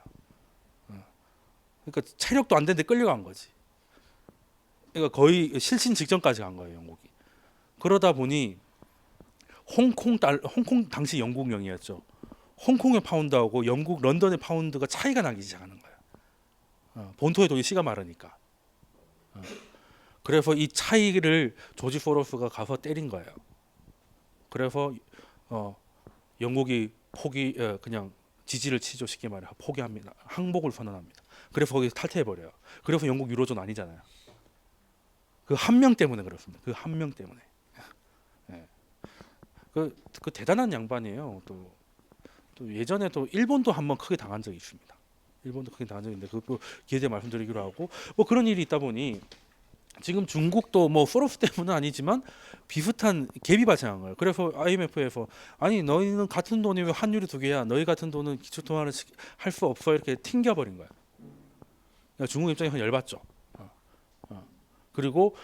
그러니까 체력도 안 되는데 끌려간 거지. 그러니까 거의 실신 직전까지 간 거예요, 영국이. 그러다 보니 홍콩 당시 영국령이었죠. 홍콩의 파운드하고 영국 런던의 파운드가 차이가 나기 시작하는 거예요. 본토의 돈이 씨가 마르니까. 그래서 이 차이를 조지 소로스가 가서 때린 거예요. 그래서 영국이 그냥 지지를 치죠. 쉽게 말해 포기합니다. 항복을 선언합니다. 그래서 거기서 탈퇴해 버려요. 그래서 영국 유로존 아니잖아요. 그 한 명 때문에 그렇습니다. 그 한 명 때문에. 네. 그 대단한 양반이에요. 또 예전에 또 일본도 한번 크게 당한 적이 있습니다. 일본도 크게 당한 적이 있는데 그것도 기회에 말씀드리기로 하고 뭐 그런 일이 있다 보니 지금 중국도 뭐 소로스 때문은 아니지만 비슷한 갭이 발생한 거예요. 그래서 IMF에서 아니 너희는 같은 돈이 왜 환율이 두 개야? 너희 같은 돈은 기축통화를 할 수 없어 이렇게 튕겨버린 거야. 그러니까 중국 입장에서 열받죠. 그리고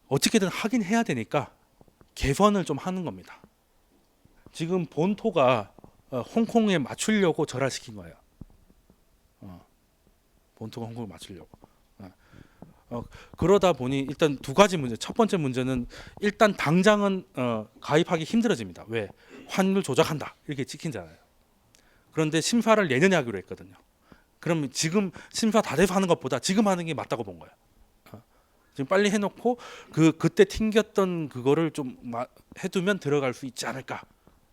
어떻게든 하긴 해야 되니까 개선을 좀 하는 겁니다. 지금 본토가 홍콩에 맞추려고 절하시킨 거예요. 본토가 홍콩을 맞추려고. 그러다 보니 일단 두 가지 문제. 첫 번째 문제는 일단 당장은 가입하기 힘들어집니다. 왜? 환율 조작한다 이렇게 찍힌잖아요. 그런데 심사를 내년에 하기로 했거든요. 그럼 지금 심사 다 돼서 하는 것보다 지금 하는 게 맞다고 본 거예요. 지금 빨리 해놓고 그때 튕겼던 그거를 좀 해두면 들어갈 수 있지 않을까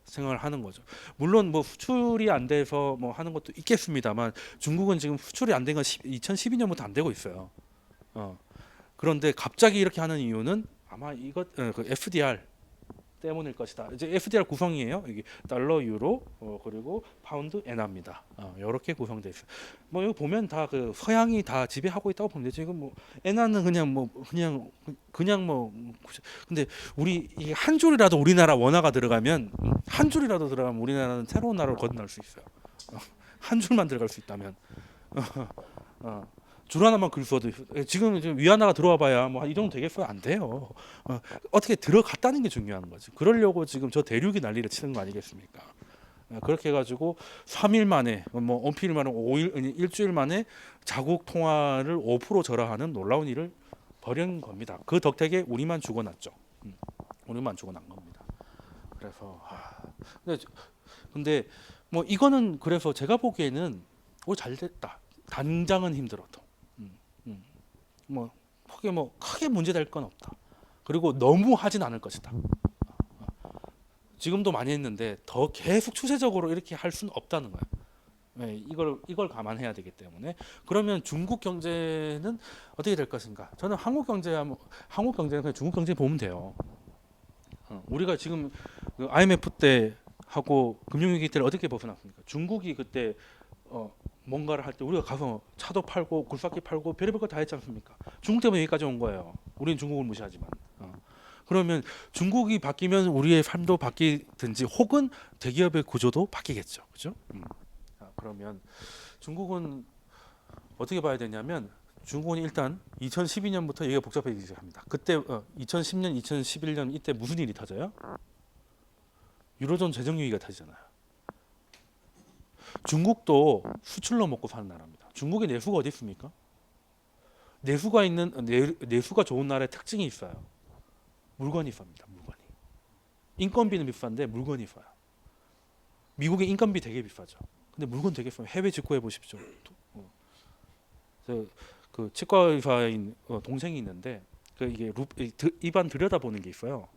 생각을 하는 거죠. 물론 뭐 수출이 안 돼서 뭐 하는 것도 있겠습니다만 중국은 지금 수출이 안 된 건 2012년부터 안 되고 있어요. 그런데 갑자기 이렇게 하는 이유는 아마 그 FDR 때문일 것이다. 이제 FDR 구성이에요. 여기 달러, 유로, 그리고 파운드, 엔화입니다. 이렇게 구성돼 있어요. 뭐 이거 보면 다 그 서양이 다 지배하고 있다고 보면 되죠. 지금 뭐 엔화는 그냥 뭐 근데 우리 이 한 줄이라도 우리나라 원화가 들어가면 한 줄이라도 들어가면 우리나라는 새로운 나라로 거듭날 수 있어요. 한 줄만 들어갈 수 있다면. 줄 하나만 글 써도 지금 위안화가 들어와봐야 뭐 이 정도 되겠어요? 안 돼요. 어떻게 들어갔다는 게 중요한 거지. 그러려고 지금 저 대륙이 난리를 치는 거 아니겠습니까? 그렇게 해가지고 3일 만에 뭐 온필 만에 5일 일주일 만에 자국 통화를 5% 절하하는 놀라운 일을 벌인 겁니다. 그 덕택에 우리만 죽어났죠. 우리만 죽어난 겁니다. 그래서 근데 뭐 이거는 그래서 제가 보기에는 잘 됐다. 당장은 힘들어도. 뭐 크게 문제될 건 없다. 그리고 너무 하진 않을 것이다. 지금도 많이 했는데 더 계속 추세적으로 이렇게 할 수는 없다는 거예요. 네, 이걸 감안해야 되기 때문에. 그러면 중국 경제는 어떻게 될 것인가? 저는 한국 경제는 그냥 중국 경제 보면 돼요. 우리가 지금 그 IMF 때 하고 금융위기 때를 어떻게 벗어났습니까? 중국이 그때 뭔가를 할 때 우리가 가서 차도 팔고 굴삭기 팔고 별의별 거 다 했지 않습니까? 중국 때문에 여기까지 온 거예요. 우리는 중국을 무시하지만. 그러면 중국이 바뀌면 우리의 삶도 바뀌든지 혹은 대기업의 구조도 바뀌겠죠. 그죠? 그러면 중국은 어떻게 봐야 되냐면 중국은 일단 2012년부터 얘기가 복잡해지기 시작합니다. 그때 2010년, 2011년 이때 무슨 일이 터져요? 유로존 재정 위기가 터지잖아요. 중국도 수출로 먹고 사는 나라입니다. 중국의 내수가 어디 있습니까? 내수가 좋은 나라의 특징이 있어요. 물건이 쌉니다. 물건이. 인건비는 비싼데 물건이 싸요. 미국의 인건비 되게 비싸죠. 근데 물건 되게 싸요. 해외 직구해 보십시오. 그 치과 의사인 동생이 있는데 이게 입안 들여다보는 게 있어요.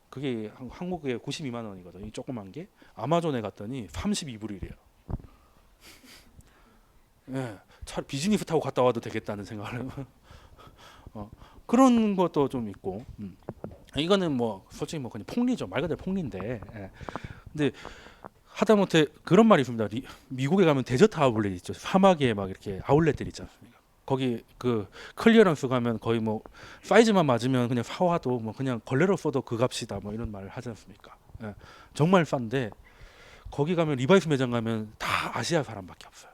그게 한국에 92만 원이거든요. 이 조그만 게. 아마존에 갔더니 32불이래요. 예, 차 비즈니스 타고 갔다 와도 되겠다는 생각을 그런 것도 좀 있고. 이거는 뭐 솔직히 뭐 그냥 폭리죠. 말 그대로 폭리인데. 예. 근데 하다못해 그런 말이 있습니다. 미국에 가면 데저트 아울렛 있죠. 사막에 막 이렇게 아울렛들 있지 않습니까? 거기 그 클리어런스 가면 거의 뭐 사이즈만 맞으면 그냥 사와도 뭐 그냥 걸레로 써도 그 값이다 뭐 이런 말을 하지 않습니까? 예. 정말 싼데 거기 가면 리바이스 매장 가면 다 아시아 사람밖에 없어요.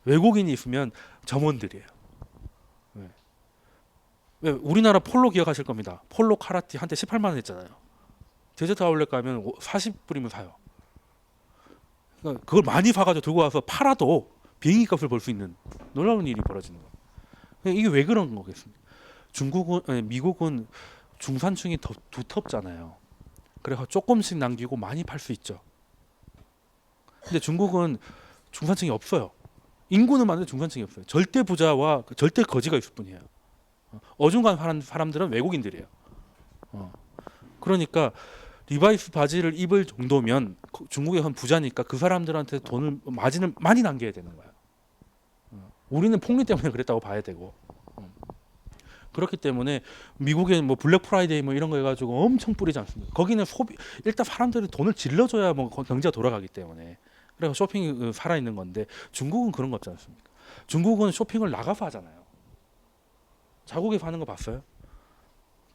외국인이 있으면 점원들이에요. 예. 왜 우리나라 폴로 기억하실 겁니다. 폴로 카라티 한때 18만 원 했잖아요. 데저트 아울렛 가면 40불이면 사요. 그러니까 그걸 많이 사가지고 들고 와서 팔아도 비행기 값을 벌 수 있는 놀라운 일이 벌어지는 거예요. 이게 왜 그런 거겠습니까? 미국은 중산층이 더 두텁잖아요. 그래서 조금씩 남기고 많이 팔 수 있죠. 근데 중국은 중산층이 없어요. 인구는 많은데 중산층이 없어요. 절대 부자와 절대 거지가 있을 뿐이에요. 어중간 사람들은 외국인들이에요. 그러니까 리바이스 바지를 입을 정도면 중국의 한 부자니까 그 사람들한테 돈을 마진을 많이 남겨야 되는 거예요. 우리는 폭리 때문에 그랬다고 봐야 되고. 그렇기 때문에 미국에 뭐 블랙 프라이데이 뭐 이런 거 해가지고 엄청 뿌리지 않습니까? 거기는 일단 사람들이 돈을 질러줘야 뭐 경제가 돌아가기 때문에 그래서 쇼핑이 살아 있는 건데 중국은 그런 거 없지 않습니까? 중국은 쇼핑을 나가서 하잖아요. 자국에 파는 거 봤어요?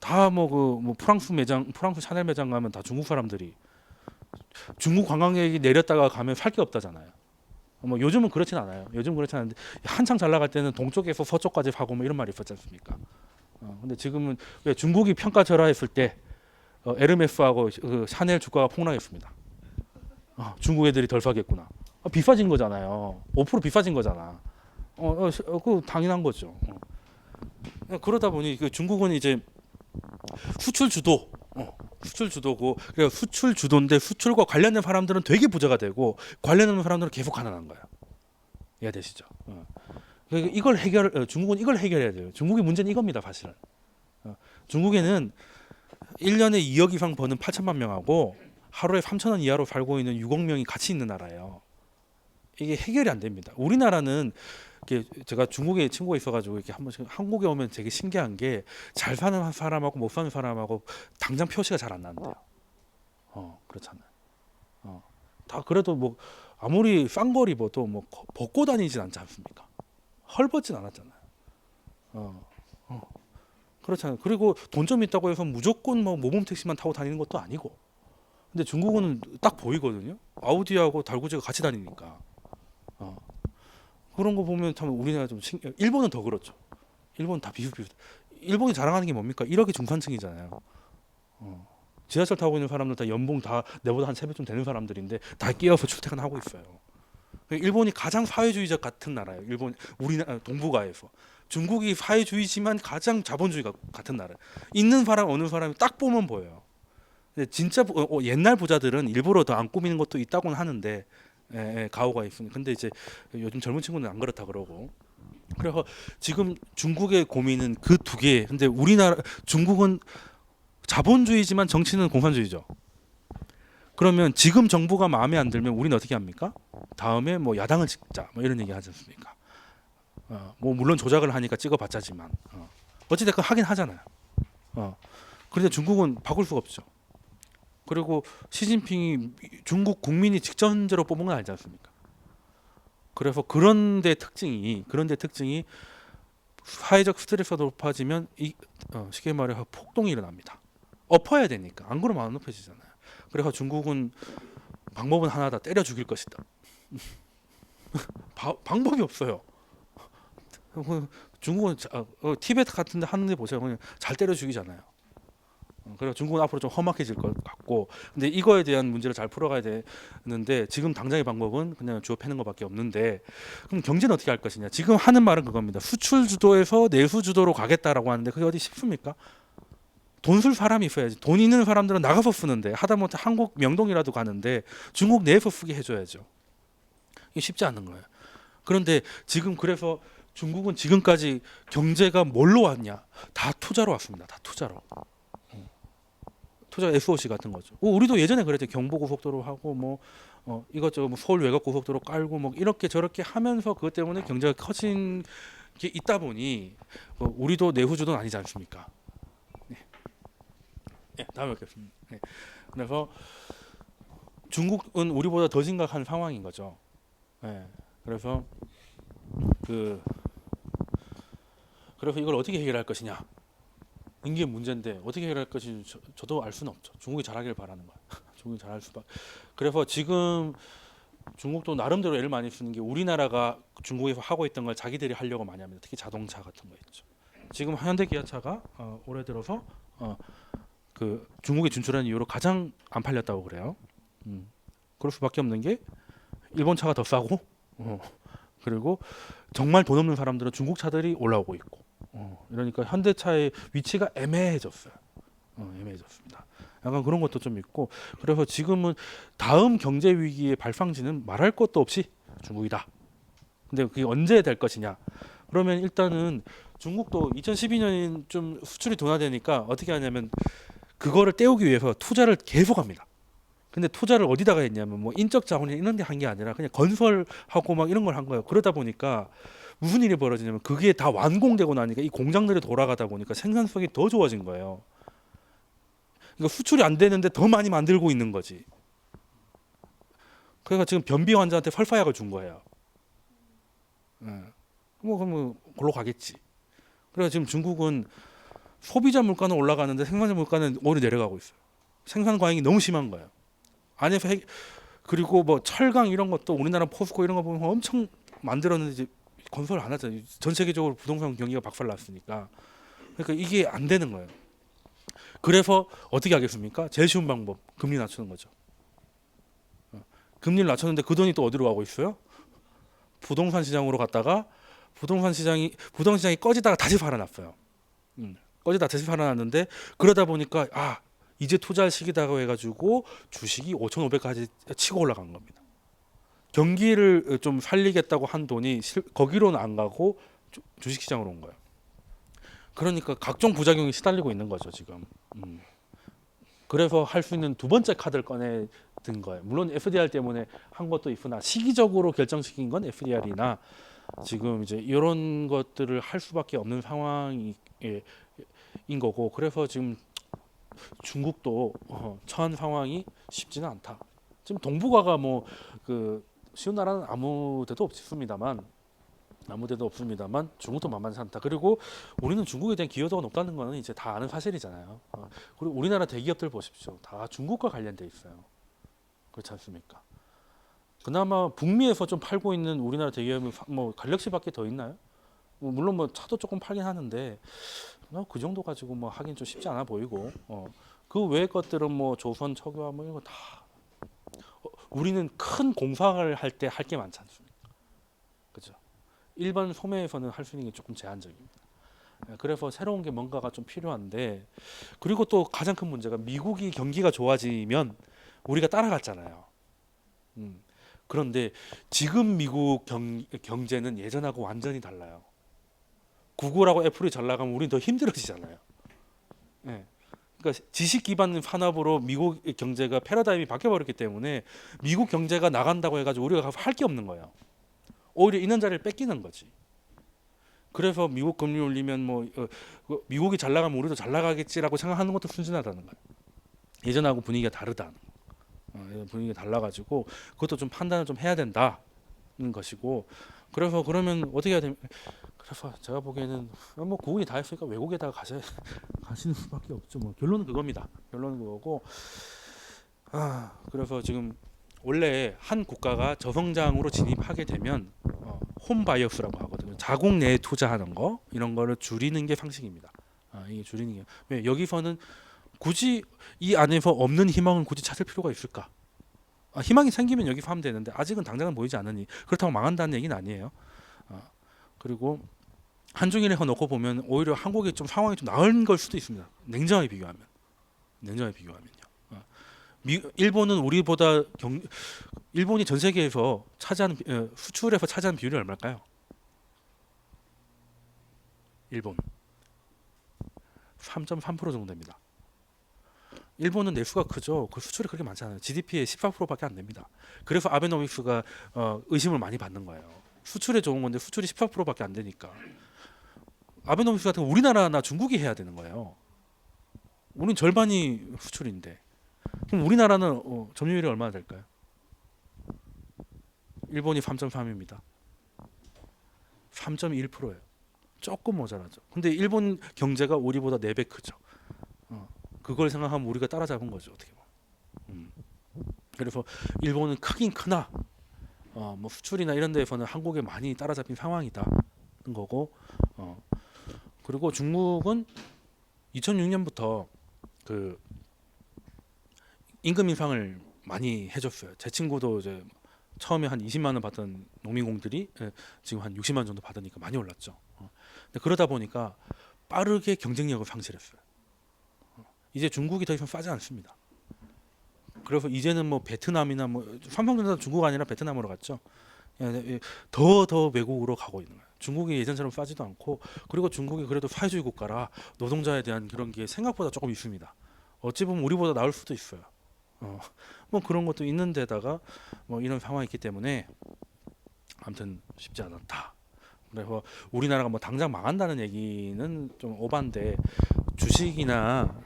다 뭐 프랑스 샤넬 매장 가면 다 중국 사람들이 중국 관광객이 내렸다가 가면 살 게 없다잖아요. 뭐 요즘은 그렇진 않아요. 요즘 그렇진 않은데 한창 잘 나갈 때는 동쪽에서 서쪽까지 가고 뭐 이런 말이 있었지 않습니까? 근데 지금은 왜 중국이 평가절하했을 때 에르메스하고 그 샤넬 주가가 폭락했습니다. 중국 애들이 덜 사겠구나. 비싸진 거잖아요. 5% 비싸진 거잖아. 그 당연한 거죠. 그러다 보니 그 중국은 이제 수출 주도, 수출 주도고, 그래서 수출 주도인데 수출과 관련된 사람들은 되게 부자가 되고 관련된 사람들은 계속 가난한 거야. 이해되시죠? 그러니까 중국은 이걸 해결해야 돼요. 중국의 문제는 이겁니다, 사실은. 중국에는 1년에 2억 이상 버는 8천만 명하고 하루에 3천 원 이하로 살고 있는 6억 명이 같이 있는 나라예요. 이게 해결이 안 됩니다. 우리나라는 제가 중국에 친구가 있어가지고 이렇게 한 번씩 한국에 오면 되게 신기한 게 잘 사는 사람하고 못 사는 사람하고 당장 표시가 잘 안 나는데요. 그렇잖아요. 다 그래도 뭐 아무리 싼 걸 입어도 뭐 벗고 다니진 않지 않습니까? 헐벗진 않았잖아요. 어, 어, 그렇잖아요. 그리고 돈 좀 있다고 해서 무조건 뭐 모범 택시만 타고 다니는 것도 아니고. 근데 중국은 딱 보이거든요. 아우디하고 달구지가 같이 다니니까. 어, 그런 거 보면 참 우리나라 좀 일본은 더 그렇죠. 일본은 다 비슷비슷. 일본이 자랑하는 게 뭡니까? 1억이 중산층이잖아요. 어. 지하철 타고 있는 사람들 다 연봉 다 내보다 한 3배 좀 되는 사람들인데 다 끼어서 출퇴근하고 있어요. 일본이 가장 사회주의자 같은 나라예요. 일본 우리나라 동북아에서. 중국이 사회주의지만 가장 자본주의 같은 나라. 있는 사람 어느 사람이 딱 보면 보여요. 근데 진짜 옛날 부자들은 일부러 더 안 꾸미는 것도 있다고는 하는데 가오가 있으니. 근데 이제 요즘 젊은 친구는 안 그렇다 그러고. 그래서 지금 중국의 고민은 그 두 개. 근데 중국은 자본주의지만 정치는 공산주의죠. 그러면 지금 정부가 마음에 안 들면 우리는 어떻게 합니까? 다음에 뭐 야당을 찍자 뭐 이런 얘기 하지 않습니까? 뭐 물론 조작을 하니까 찍어봤자지만 어찌됐건 하긴 하잖아요. 그런데 중국은 바꿀 수가 없죠. 그리고 시진핑이 중국 국민이 직전제로 뽑은 건 알지 않습니까? 그래서 그런 데 특징이 사회적 스트레스가 높아지면 쉽게 말해서 폭동이 일어납니다. 엎어야 되니까. 안 그러면 안 엎어지잖아요. 그래서 중국은 방법은 하나다. 때려 죽일 것이다. 방법이 없어요. 중국은 티베트 같은 데 하는데 보세요. 그냥 잘 때려 죽이잖아요. 그래서 중국은 앞으로 좀 험악해질 것 같고, 근데 이거에 대한 문제를 잘 풀어가야 되는데 지금 당장의 방법은 그냥 주워 패는 것밖에 없는데, 그럼 경제는 어떻게 할 것이냐? 지금 하는 말은 그겁니다. 수출 주도에서 내수 주도로 가겠다라고 하는데 그게 어디 쉽습니까? 돈 쓸 사람이 있어야지. 돈 있는 사람들은 나가서 쓰는데, 하다못해 한국 명동이라도 가는데 중국 내에서 쓰게 해줘야죠. 이게 쉽지 않은 거예요. 그런데 지금 그래서 중국은 지금까지 경제가 뭘로 왔냐? 다 투자로 왔습니다. 다 투자로. 투자 SOC 같은 거죠. 우리도 예전에 그랬죠. 경부고속도로 하고 뭐 이것저것 뭐 서울 외곽고속도로 깔고 뭐 이렇게 저렇게 하면서 그것 때문에 경제가 커진 게 있다 보니 우리도 내후주도는 아니지 않습니까? 네. 네, 다음에 뵙겠습니다. 네. 그래서 중국은 우리보다 더 심각한 상황인 거죠. 네. 그래서 그래서 이걸 어떻게 해결할 것이냐? 이게 문제인데 어떻게 해결할 것인지 저도 알 수는 없죠. 중국이 잘하길 바라는 거예요. 중국이 잘할 수밖에. 그래서 지금 중국도 나름대로 애를 많이 쓰는 게 우리나라가 중국에서 하고 있던 걸 자기들이 하려고 많이 합니다. 특히 자동차 같은 거 있죠. 지금 현대기아차가 올해 들어서 그 중국에 진출한 이후로 가장 안 팔렸다고 그래요. 그럴 수밖에 없는 게 일본 차가 더 싸고 그리고 정말 돈 없는 사람들은 중국 차들이 올라오고 있고 이러니까 현대차의 위치가 애매해졌어요. 애매해졌습니다. 약간 그런 것도 좀 있고, 그래서 지금은 다음 경제 위기의 발상지는 말할 것도 없이 중국이다. 근데 그게 언제 될 것이냐? 그러면 일단은 중국도 2012년 좀 수출이 둔화되니까 어떻게 하냐면 그거를 때우기 위해서 투자를 계속합니다. 근데 투자를 어디다가 했냐면 뭐 인적 자원이나 이런 데 한 게 아니라 그냥 건설하고 막 이런 걸 한 거예요. 그러다 보니까 무슨 일이 벌어지냐면 그게 다 완공되고 나니까 이 공장들이 돌아가다 보니까 생산성이 더 좋아진 거예요. 그러니까 수출이 안 되는데 더 많이 만들고 있는 거지. 그러니까 지금 변비 환자한테 설사약을 준 거예요. 뭐 그러면 골로 가겠지. 그래서 지금 중국은 소비자 물가는 올라가는데 생산자 물가는 오히려 내려가고 있어요. 생산 과잉이 너무 심한 거예요. 안에서 그리고 뭐 철강 이런 것도 우리나라 포스코 이런 거 보면 엄청 만들었는데 이제 건설 안 하잖아요. 전 세계적으로 부동산 경기가 박살났으니까. 그러니까 이게 안 되는 거예요. 그래서 어떻게 하겠습니까? 제일 쉬운 방법, 금리 낮추는 거죠. 금리를 낮췄는데 그 돈이 또 어디로 가고 있어요? 부동산 시장으로 갔다가 부동산 시장이 꺼지다가 다시 살아났어요. 어제 다시 팔아놨는데 그러다 보니까 이제 투자할 시기다고 해가지고 주식이 5,500까지 치고 올라간 겁니다. 경기를 좀 살리겠다고 한 돈이 거기로는 안 가고 주식시장으로 온 거예요. 그러니까 각종 부작용이 시달리고 있는 거죠 지금. 그래서 할 수 있는 두 번째 카드를 꺼내 든 거예요. 물론 FDR 때문에 한 것도 있으나 시기적으로 결정시킨 건 FDR이나 지금 이제 이런 것들을 할 수밖에 없는 상황인 거고, 그래서 지금 중국도 처한 상황이 쉽지는 않다. 지금 동북아가 뭐 그 쉬운 나라는 아무 데도 없습니다만 중국도 만만치 않다. 그리고 우리는 중국에 대한 기여도가 높다는 거는 이제 다 아는 사실이잖아요. 그리고 우리나라 대기업들 보십시오. 다 중국과 관련돼 있어요. 그렇지 않습니까? 그나마 북미에서 좀 팔고 있는 우리나라 대기업은 뭐 갈력시밖에 더 있나요? 물론 뭐 차도 조금 팔긴 하는데 그 정도 가지고 뭐 하긴 좀 쉽지 않아 보이고, 그 외의 것들은 뭐 조선, 석유화 뭐 이런 거 다 우리는 큰 공사를 할 때 할 게 많지 않습니까? 그죠? 일반 소매에서는 할 수 있는 게 조금 제한적입니다. 그래서 새로운 게 뭔가가 좀 필요한데, 그리고 또 가장 큰 문제가 미국이 경기가 좋아지면 우리가 따라갔잖아요. 그런데 지금 미국 경제는 예전하고 완전히 달라요. 구글하고 애플이 잘 나가면 우리는 더 힘들어지잖아요. 네. 그러니까 지식 기반 산업으로 미국 경제가 패러다임이 바뀌어버렸기 때문에 미국 경제가 나간다고 해가지고 우리가 할 게 없는 거예요. 오히려 있는 자리를 뺏기는 거지. 그래서 미국 금리 올리면 미국이 잘 나가면 우리도 잘 나가겠지라고 생각하는 것도 순진하다는 거예요. 예전하고 분위기가 다르다는 거. 분위기가 달라가지고 그것도 좀 판단을 좀 해야 된다는 것이고, 그래서 그러면 어떻게 해야 됩니까? 그래서 제가 보기에는 뭐 구분이 다 했으니까 외국에다가 가시는 수밖에 없죠. 뭐 결론은 그겁니다. 결론은 그거고. 그래서 지금 원래 한 국가가 저성장으로 진입하게 되면 홈바이어스라고 하거든요. 자국 내에 투자하는 거 이런 거를 줄이는 게 상식입니다. 이게 줄이는 게 왜 여기서는 굳이 이 안에서 없는 희망은 굳이 찾을 필요가 있을까? 희망이 생기면 여기서 하면 되는데 아직은 당장은 보이지 않으니 그렇다고 망한다는 얘기는 아니에요. 그리고 한중일에서 놓고 보면 오히려 한국이 좀 상황이 좀 나은 걸 수도 있습니다. 냉정하게 비교하면요. 일본은 우리보다 일본이 전 세계에서 차지하는 수출에서 차지하는 비율이 얼마일까요? 일본 3.3% 정도 됩니다. 일본은 내수가 크죠. 그 수출이 그렇게 많지 않아요. GDP의 14%밖에 안 됩니다. 그래서 아베노믹스가 의심을 많이 받는 거예요. 수출에 좋은 건데 수출이 14%밖에 안 되니까. 아베노믹스 같은 거 우리나라나 중국이 해야 되는 거예요. 우린 절반이 수출인데. 그럼 우리나라는 점유율이 얼마나 될까요? 일본이 3.3입니다. 3.1%예요. 조금 모자라죠. 근데 일본 경제가 우리보다 4배 크죠. 그걸 생각하면 우리가 따라잡은 거죠, 어떻게 보면. 그래서 일본은 크긴 크나 뭐 수출이나 이런 데에서는 한국에 많이 따라잡힌 상황이다는 거고, 그리고 중국은 2006년부터 그 임금 인상을 많이 해줬어요. 제 친구도 이제 처음에 한 20만 원 받던 농민공들이 지금 한 60만 원 정도 받으니까 많이 올랐죠. 근데 그러다 보니까 빠르게 경쟁력을 상실했어요. 이제 중국이 더 이상 싸지 않습니다. 그래서 이제는 뭐 베트남이나 뭐 삼성전자 중국 아니라 베트남으로 갔죠. 더 외국으로 가고 있는 거예요. 중국이 예전처럼 싸지도 않고, 그리고 중국이 그래도 사회주의 국가라 노동자에 대한 그런 게 생각보다 조금 있습니다. 어찌 보면 우리보다 나을 수도 있어요. 뭐 그런 것도 있는데다가 뭐 이런 상황이 있기 때문에 아무튼 쉽지 않았다. 그래서 우리나라가 뭐 당장 망한다는 얘기는 좀 오반데, 주식이나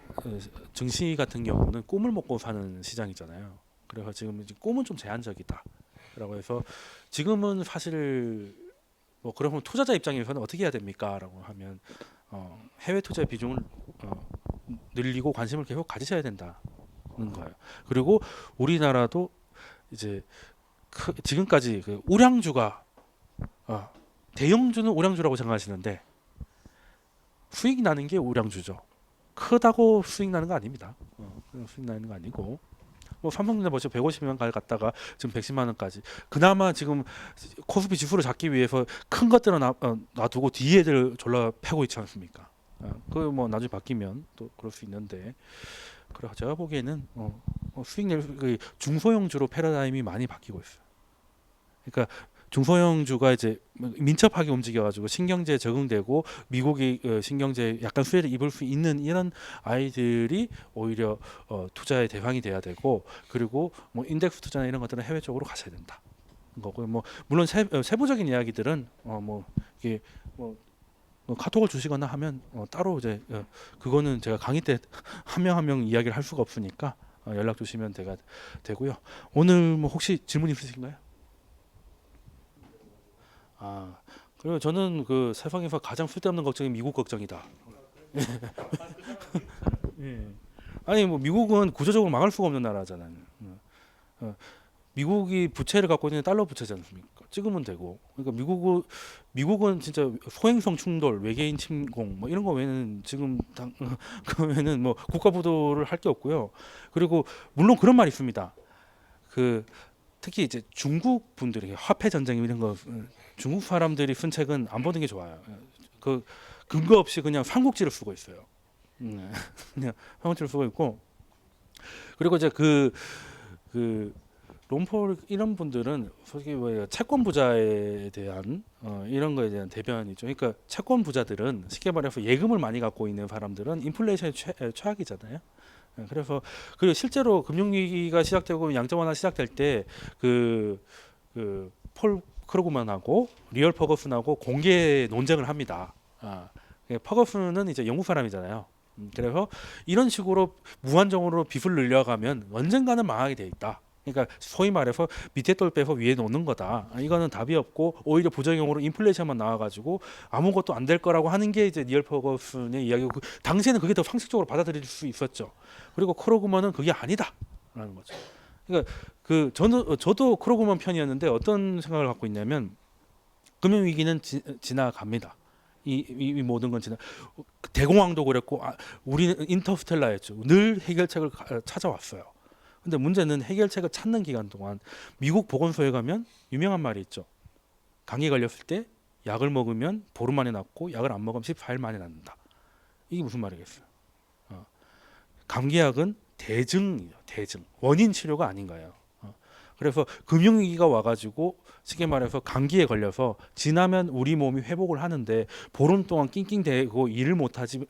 증시 같은 경우는 꿈을 먹고 사는 시장이잖아요. 그래서 지금 꿈은 좀 제한적이다라고 해서 지금은 사실 뭐 그러면 투자자 입장에서는 어떻게 해야 됩니까?라고 하면 해외 투자 비중을 늘리고 관심을 계속 가지셔야 된다는 거예요. 그리고 우리나라도 이제 지금까지 그 우량주가 대형주는 우량주라고 생각하시는데 수익이 나는 게 우량주죠. 크다고 수익 나는 거 아닙니다. 수익 나는 거 아니고, 뭐 삼성전자 벌써 150만 갈 갔다가 지금 110만 원까지. 그나마 지금 코스피 지수를 잡기 위해서 큰 것들은 놔두고 뒤에들 졸라 패고 있지 않습니까? 그 뭐 나중에 바뀌면 또 그럴 수 있는데 그래 제가 보기에는 수익 낼 그 중소형주로 패러다임이 많이 바뀌고 있어요. 그러니까 중소형주가 이제 민첩하게 움직여가지고 신경제에 적응되고 미국이 신경제 약간 수혜를 입을 수 있는 이런 아이들이 오히려 투자의 대상이 돼야 되고 그리고 뭐 인덱스 투자나 이런 것들은 해외 쪽으로 가셔야 된다. 거고 뭐 물론 세부적인 이야기들은 뭐 이게 뭐 카톡을 주시거나 하면 따로 이제 그거는 제가 강의 때 한 명 한 명 이야기를 할 수가 없으니까 연락 주시면 되고요. 오늘 뭐 혹시 질문 있으신가요? 아, 그리고 저는 그 세상에서 가장 쓸데없는 걱정이 미국 걱정이다. 예. 아니 뭐 미국은 구조적으로 막을 수가 없는 나라잖아요. 어, 미국이 부채를 갖고 있는 달러 부채지 않습니까? 찍으면 되고. 그러니까 미국은 진짜 소행성 충돌, 외계인 침공 뭐 이런 거 외에는 지금 그 외에는 뭐 국가 부도를 할 게 없고요. 그리고 물론 그런 말이 있습니다. 그 특히 이제 중국 분들이 화폐 전쟁 이런 거 중국 사람들이 쓴 책은 안 보는 게 좋아요. 그 근거 없이 그냥 삼국지를 쓰고 있어요. 그냥 삼국지를 쓰고 있고 그리고 이제 그 롬폴 이런 분들은 솔직히 뭐 채권 부자에 대한 이런 거에 대한 대변이죠. 그러니까 채권 부자들은 쉽게 말해서 예금을 많이 갖고 있는 사람들은 인플레이션에 최악이잖아요. 그래서 그리고 실제로 금융위기가 시작되고 양적 완화 시작될 때 폴 크루그만하고 리얼 퍼거슨하고 공개 논쟁을 합니다. 퍼거슨은 이제 영국 사람이잖아요. 그래서 이런 식으로 무한정으로 빚을 늘려가면 언젠가는 망하게 돼 있다. 그러니까 소위 말해서 밑에 돌 빼서 위에 놓는 거다. 이거는 답이 없고 오히려 부작용으로 인플레이션만 나와가지고 아무것도 안 될 거라고 하는 게 이제 니얼 퍼거슨의 이야기고 당시에는 그게 더 상식적으로 받아들일 수 있었죠. 그리고 크로그먼은 그게 아니다라는 거죠. 그러니까 저도 크로그먼 편이었는데 어떤 생각을 갖고 있냐면 금융 위기는 지나갑니다. 이 모든 건 대공황도 그랬고 우리는 인터스텔라였죠. 늘 해결책을 찾아왔어요. 근데 문제는 해결책을 찾는 기간 동안 미국 보건소에 가면 유명한 말이 있죠. 감기 걸렸을 때 약을 먹으면 보름 만에 낫고 약을 안 먹으면 14일 만에 낫는다. 이게 무슨 말이겠어요? 감기약은 대증이죠. 대증. 원인 치료가 아닌 거예요. 그래서 금융위기가 와가지고 쉽게 말해서 감기에 걸려서 지나면 우리 몸이 회복을 하는데 보름 동안 낑낑대고 일을 못하지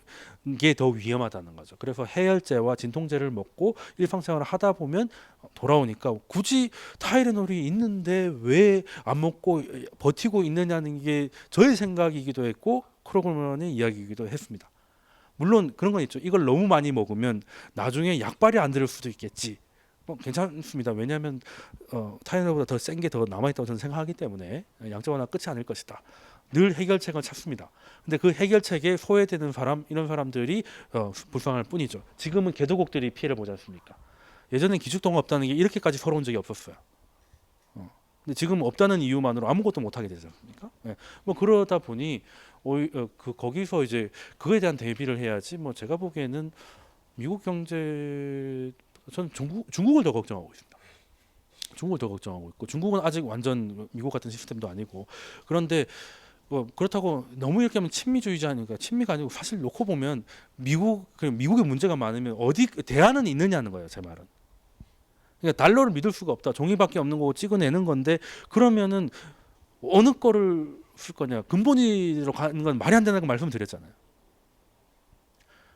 게 더 위험하다는 거죠. 그래서 해열제와 진통제를 먹고 일상생활을 하다 보면 돌아오니까 굳이 타이레놀이 있는데 왜 안 먹고 버티고 있느냐는 게 저의 생각이기도 했고 크로그먼의 이야기이기도 했습니다. 물론 그런 건 있죠. 이걸 너무 많이 먹으면 나중에 약발이 안 들을 수도 있겠지. 괜찮습니다. 왜냐하면 타이레놀보다 더 센 게 더 남아있다고 저는 생각하기 때문에 양적 완화 끝이 아닐 것이다. 늘 해결책을 찾습니다. 근데 그 해결책에 소외되는 사람 이런 사람들이 불쌍할 뿐이죠. 지금은 개도국들이 피해를 보지 않습니까? 예전엔 기축통화 없다는 게 이렇게까지 서러운 적이 없었어요. 근데 지금 없다는 이유만으로 아무것도 못 하게 되지 않습니까? 네. 뭐 그러다 보니 거기서 이제 그거에 대한 대비를 해야지. 뭐 제가 보기에는 미국 경제 저는 중국을 더 걱정하고 있습니다. 중국을 더 걱정하고 있고 중국은 아직 완전 미국 같은 시스템도 아니고 그런데 뭐 그렇다고 너무 이렇게 하면 친미주의자니까 친미가 아니고 사실 놓고 보면 미국의 문제가 많으면 어디 대안은 있느냐는 거예요. 제 말은. 그러니까 달러를 믿을 수가 없다. 종이밖에 없는 거고 찍어내는 건데 그러면은 어느 거를 쓸 거냐. 근본위로 가는 건 말이 안 된다는 걸 말씀드렸잖아요.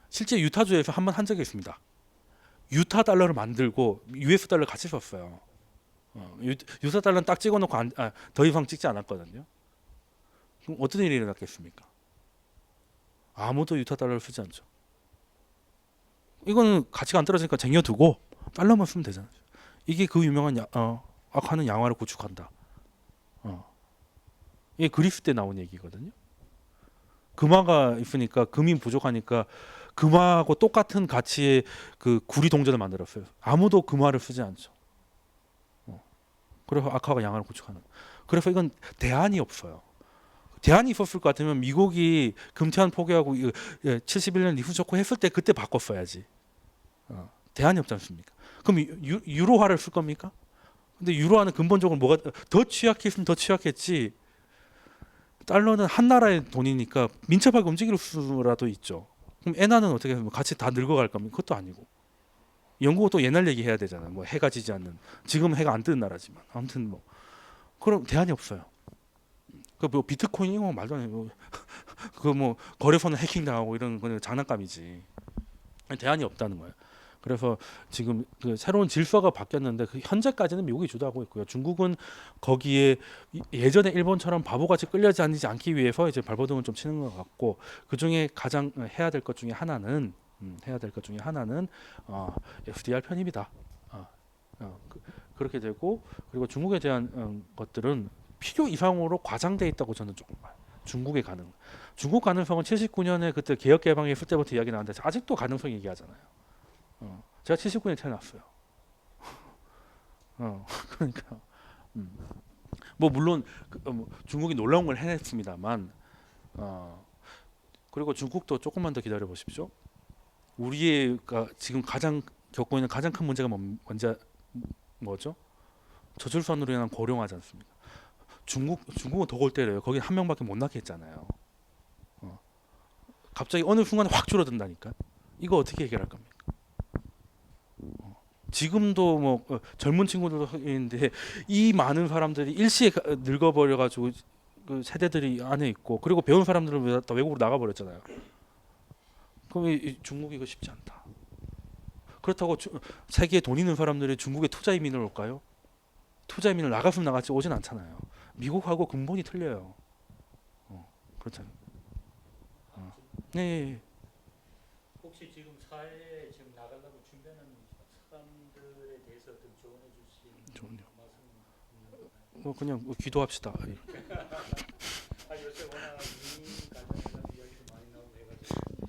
실제 유타주에서 한 번 한 적이 있습니다. 유타 달러를 만들고 US 달러 같이 썼어요. 유타 달러는 딱 찍어놓고 더 이상 찍지 않았거든요. 그럼 어떤 일이 일어났겠습니까? 아무도 유타 달러를 쓰지 않죠. 이거는 가치가 안 떨어지니까 쟁여두고 달러만 쓰면 되잖아요. 이게 그 유명한 악화는 양화를 구축한다. 이게 그리스 때 나온 얘기거든요. 금화가 있으니까 금이 부족하니까 금화하고 똑같은 가치의 그 구리 동전을 만들었어요. 아무도 금화를 쓰지 않죠. 그래서 악화가 양화를 구축하는. 그래서 이건 대안이 없어요. 대안이 있었을 것 같으면 미국이 금태환 포기하고 71년 리후 좋고 했을 때 그때 바꿨어야지. 대안이 없지 않습니까? 그럼 유로화를 쓸 겁니까? 근데 유로화는 근본적으로 뭐가 더 취약했으면 더 취약했지. 달러는 한 나라의 돈이니까 민첩하게 움직일 수라도 있죠. 그럼 엔화는 어떻게 하면 같이 다 늙어갈 겁니까? 그것도 아니고. 영국은 또 옛날 얘기 해야 되잖아요. 뭐 해가 지지 않는, 지금 해가 안 뜨는 나라지만 아무튼 뭐 그럼 대안이 없어요. 그 뭐 비트코인 이거 말도 안 해요. 그 뭐 거래소는 해킹 당하고 이런 건 장난감이지. 대안이 없다는 거예요. 그래서 지금 그 새로운 질서가 바뀌었는데 그 현재까지는 미국이 주도하고 있고요. 중국은 거기에 예전에 일본처럼 바보같이 끌려지 않기 위해서 이제 발버둥을 좀 치는 것 같고, 그 중에 가장 해야 될 것 중에 하나는 FDR 편입이다. 그렇게 되고, 그리고 중국에 대한 것들은 필요 이상으로 과장돼 있다고 저는 조금 봐요. 중국 가능성은 79년에 그때 개혁 개방했을 때부터 이야기 나왔는데 아직도 가능성 얘기하잖아요. 제가 79년에 태어났어요. 그러니까 뭐 물론 중국이 놀라운 걸 해냈습니다만, 그리고 중국도 조금만 더 기다려 보십시오. 우리가 지금 가장 겪고 있는 가장 큰 문제가 뭐죠? 저출산으로 인한 고령화지 않습니까? 중국은 더 골 때려요. 거기 한 명밖에 못 낳게 했잖아요. 갑자기 어느 순간에 확 줄어든다니까. 이거 어떻게 해결할 겁니까? 지금도 뭐 젊은 친구들도 있는데 이 많은 사람들이 일시에 늙어버려 가지고 그 세대들이 안에 있고, 그리고 배운 사람들은 다 외국으로 나가버렸잖아요. 그럼 이 중국이 이거 쉽지 않다. 그렇다고 세계에 돈 있는 사람들이 중국에 투자 이민을 올까요? 투자 이민을 나갔으면 나갔지 오진 않잖아요. 미국하고 근본이 틀려요. 그렇잖아요. 네, 네. 혹시 지금 사회에 지금 나가려고 준비하는 사람들에 대해서 좀 조언해 주실 좋네요. 말씀 있는 건가요? 뭐 그냥 기도합시다. 요새 워낙 이민 관련해서 이야기도 많이 나오고 해가지고.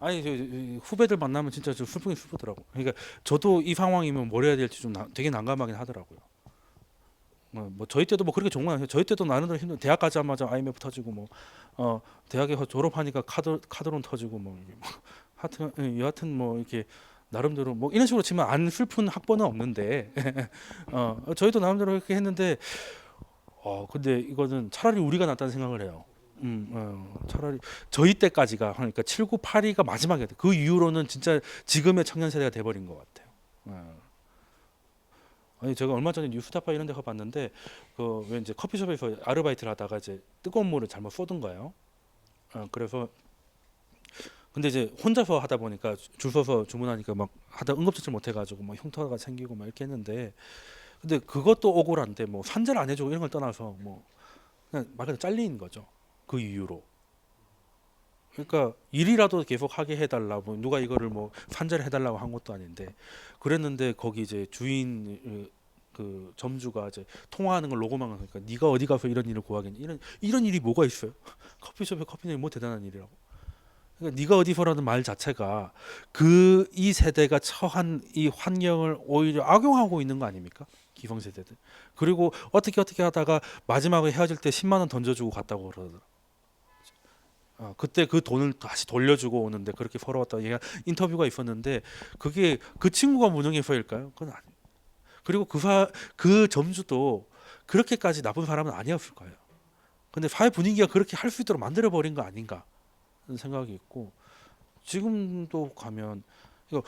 아니 후배들 만나면 진짜 좀 슬프긴 슬프더라고. 그러니까 저도 이 상황이면 뭘 해야 될지 좀 되게 난감하긴 하더라고요. 뭐 저희 때도 뭐 그렇게 좋은 건 아니에요. 저희 때도 나름대로 힘든, 대학 가자마자 IMF 터지고 뭐 대학에 졸업하니까 카드론 터지고 뭐 이게 뭐 하여튼 여하튼 뭐 이렇게 나름대로 뭐 이런 식으로 치면 안 슬픈 학번은 없는데 저희도 나름대로 그렇게 했는데 근데 이거는 차라리 우리가 낫다는 생각을 해요. 차라리 저희 때까지가, 그러니까 79, 82가 마지막이었대. 그 이후로는 진짜 지금의 청년 세대가 돼버린 것 같아요. 아니 제가 얼마 전에 뉴스타파 이런 데 가봤는데 그 왜 이제 커피숍에서 아르바이트를 하다가 이제 뜨거운 물을 잘못 쏟은 거예요. 그래서 근데 이제 혼자서 하다 보니까 줄 서서 주문하니까 막 하다 응급처치 못 해가지고 막 흉터가 생기고 막 이렇게 했는데, 근데 그것도 억울한데 뭐 산재를 안 해주고 이런 걸 떠나서 뭐 그냥 말 그대로 잘린 거죠. 그 이유로. 그러니까 일이라도 계속 하게 해달라고, 누가 이거를 뭐 산재를 해달라고 한 것도 아닌데 그랬는데, 거기 이제 주인 그 점주가 이제 통화하는 걸 녹음한 거니까 네가 어디 가서 이런 일을 구하겠니, 이런 일이 뭐가 있어요? 커피숍에 커피 내면 뭐 대단한 일이라고. 그러니까 네가 어디서라는 말 자체가 이 세대가 처한 이 환경을 오히려 악용하고 있는 거 아닙니까? 기성세대들. 그리고 어떻게 하다가 마지막에 헤어질 때 10만 원 던져주고 갔다고 그러더라. 그때 그 돈을 다시 돌려주고 오는데 그렇게 서러웠다 얘가 인터뷰가 있었는데, 그게 그 친구가 무능해서일까요? 그건 아니. 그리고 그 점주도 그렇게까지 나쁜 사람은 아니었을 거예요. 근데 사회 분위기가 그렇게 할 수 있도록 만들어 버린 거 아닌가 하는 생각이 있고, 지금도 가면 이거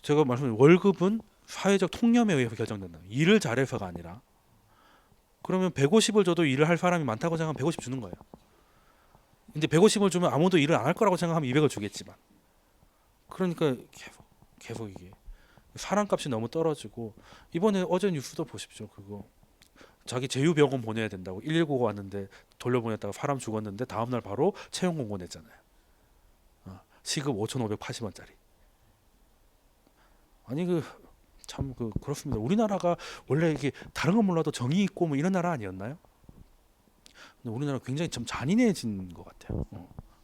제가 말씀드린 월급은 사회적 통념에 의해서 결정된다. 일을 잘해서가 아니라, 그러면 150을 줘도 일을 할 사람이 많다고 생각하면 150 주는 거예요. 근데 150을 주면 아무도 일을 안 할 거라고 생각하면 200을 주겠지만, 그러니까 계속 이게 사람값이 너무 떨어지고, 이번에 어제 뉴스도 보십시오. 그거 자기 제휴병원 보내야 된다고 119가 왔는데 돌려보냈다가 사람 죽었는데 다음날 바로 채용 공고냈잖아요. 시급 5,580원짜리. 아니 참 그렇습니다. 우리나라가 원래 이게 다른 건 몰라도 정이 있고 뭐 이런 나라 아니었나요? 근데 우리나라 굉장히 좀 잔인해진 것 같아요.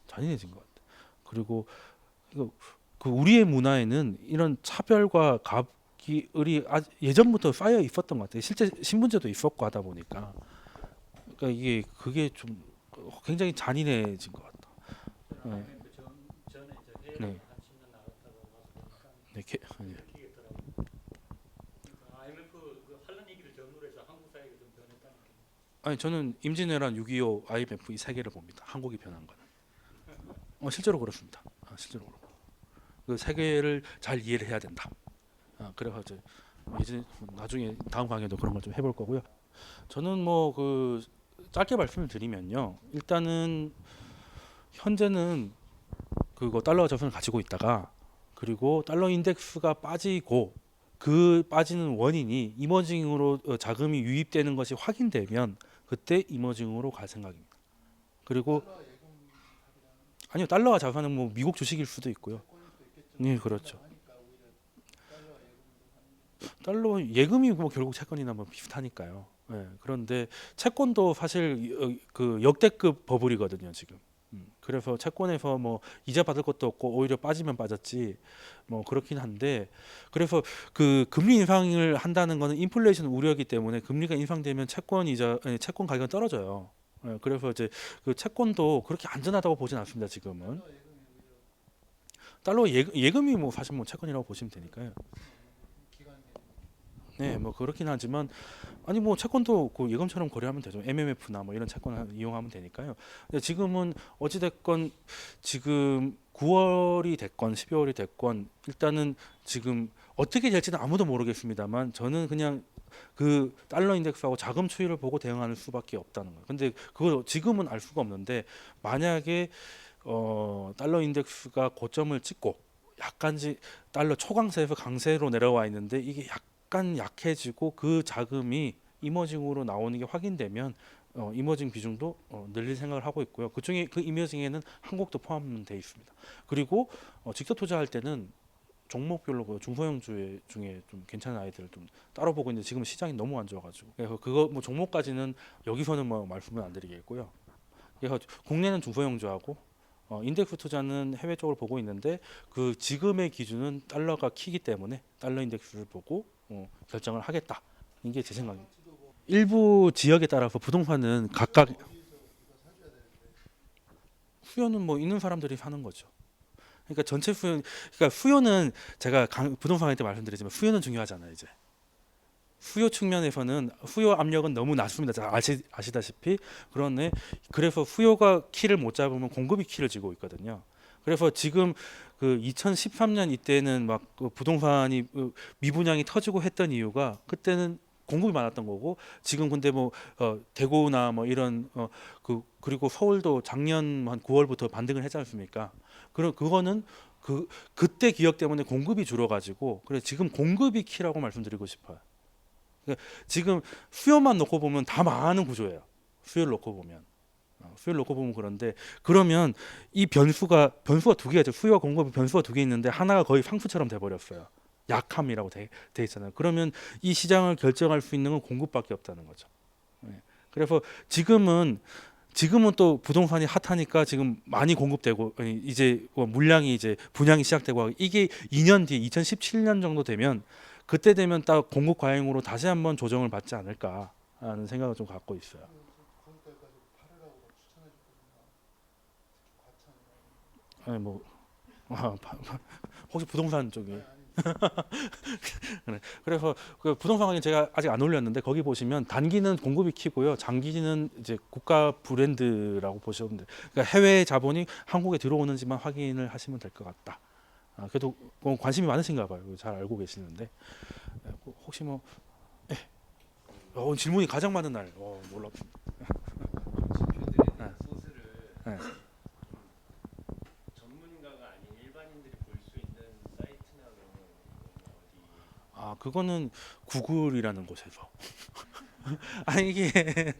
잔인해진 것 같아요. 그리고 그 우리의 문화에는 이런 차별과 갑기을이 예전부터 쌓여 있었던 것 같아요. 실제 신분제도 있었고 하다 보니까, 그러니까 그게 좀 굉장히 잔인해진 것 같다. IMF 전에 저 해외 네, 한 10년 나갔다가 와서 보니까 네, 느끼겠더라고요. 그러니까 IMF 그 한란 얘기를 전후로 해서 한국 사회가 좀 변했다는 게. 아니 저는 임진왜란 6.25 IMF 이 세 개를 봅니다. 한국이 변한 거는. 실제로 그렇습니다. 실제로 그렇고 그 세 개를 잘 이해를 해야 된다. 그래가지고 이제 나중에 다음 강의도 그런 걸 좀 해볼 거고요. 저는 뭐 그 짧게 말씀을 드리면요. 일단은 현재는 그거 달러 자산을 가지고 있다가 그리고 달러 인덱스가 빠지고 그 빠지는 원인이 이머징으로 자금이 유입되는 것이 확인되면 그때 이머징으로 갈 생각입니다. 그리고 아니요 달러와 자산은 뭐 미국 주식일 수도 있고요. 네 그렇죠. 달러 예금이 뭐 결국 채권이나 뭐 비슷하니까요. 예, 그런데 채권도 사실 그 역대급 버블이거든요 지금. 그래서 채권에서 뭐 이자 받을 것도 없고 오히려 빠지면 빠졌지 뭐 그렇긴 한데 그래서 그 금리 인상을 한다는 거는 인플레이션 우려이기 때문에 금리가 인상되면 채권 가격은 떨어져요. 예, 그래서 이제 그 채권도 그렇게 안전하다고 보진 않습니다 지금은. 달러 예금이 뭐 사실 뭐 채권이라고 보시면 되니까요. 네, 뭐 그렇긴 하지만 아니 뭐 채권도 그 예금처럼 거래하면 되죠. MMF나 뭐 이런 채권을 이용하면 되니까요. 근데 지금은 어찌 됐건 지금 9월이 됐건 12월이 됐건 일단은 지금 어떻게 될지는 아무도 모르겠습니다만 저는 그냥 그 달러 인덱스하고 자금 추이를 보고 대응하는 수밖에 없다는 거예요. 근데 그걸 지금은 알 수가 없는데 만약에 달러 인덱스가 고점을 찍고 약간지 달러 초강세에서 강세로 내려와 있는데 이게 약간 약해지고 그 자금이 이머징으로 나오는 게 확인되면 이머징 비중도 늘릴 생각을 하고 있고요. 그중에 그 이머징에는 한국도 포함돼 있습니다. 그리고 직접 투자할 때는 종목별로 그 중소형주 중에 좀 괜찮은 아이들을 좀 따로 보고 있는데 지금 시장이 너무 안 좋아가지고 그래서 그거 뭐 종목까지는 여기서는 뭐 말씀을 안 드리겠고요. 그래서 국내는 중소형주하고 인덱스 투자는 해외 쪽을 보고 있는데 그 지금의 기준은 달러가 키기 때문에 달러 인덱스를 보고 결정을 하겠다. 이게 제 생각입니다. 일부 지역에 따라서 부동산은 각각 수요는 뭐 있는 사람들이 사는 거죠. 그러니까 전체 수요, 그러니까 수요는 제가 부동산 할 때 말씀드리지만 수요는 중요하잖아요. 이제 수요 측면에서는 수요 압력은 너무 낮습니다. 잘 아시다시피 그런데 그래서 수요가 키를 못 잡으면 공급이 키를 쥐고 있거든요. 그래서 지금 그 2013년 이때는 막 그 부동산이 미분양이 터지고 했던 이유가 그때는 공급이 많았던 거고 지금 근데 뭐 대구나 뭐 이런 그리고 서울도 작년 한 9월부터 반등을 했지 않습니까? 그럼 그거는 그때 기억 때문에 공급이 줄어가지고 그래 지금 공급이 키라고 말씀드리고 싶어요. 그러니까 지금 수요만 놓고 보면 다 망하는 구조예요. 수요를 놓고 보면 그런데 그러면 이 변수가 두 개죠. 수요와 공급의 변수가 두 개 있는데 하나가 거의 상수처럼 돼 버렸어요. 약함이라고 돼 있잖아요. 그러면 이 시장을 결정할 수 있는 건 공급밖에 없다는 거죠. 네. 그래서 지금은 또 부동산이 핫하니까 지금 많이 공급되고 이제 물량이 이제 분양이 시작되고 이게 2년 뒤에 2017년 정도 되면 그때 되면 딱 공급 과잉으로 다시 한번 조정을 받지 않을까 하는 생각을 좀 갖고 있어요. 아니 뭐 혹시 부동산 쪽에 그래서 그 부동산 강의 제가 아직 안 올렸는데 거기 보시면 단기는 공급이 키고요, 장기는 이제 국가 브랜드라고 보시면 돼요. 그러니까 해외 자본이 한국에 들어오는지만 확인을 하시면 될 것 같다. 그래도 뭐 관심이 많으신가 봐요. 잘 알고 계시는데 혹시 뭐 오늘 질문이 가장 많은 날 놀랍. 지표들에 대한 소스를 네. 전문가가 아닌 일반인들이 볼 수 있는 사이트나 그런 건 어디? 그거는 구글이라는 곳에서. 아니 이게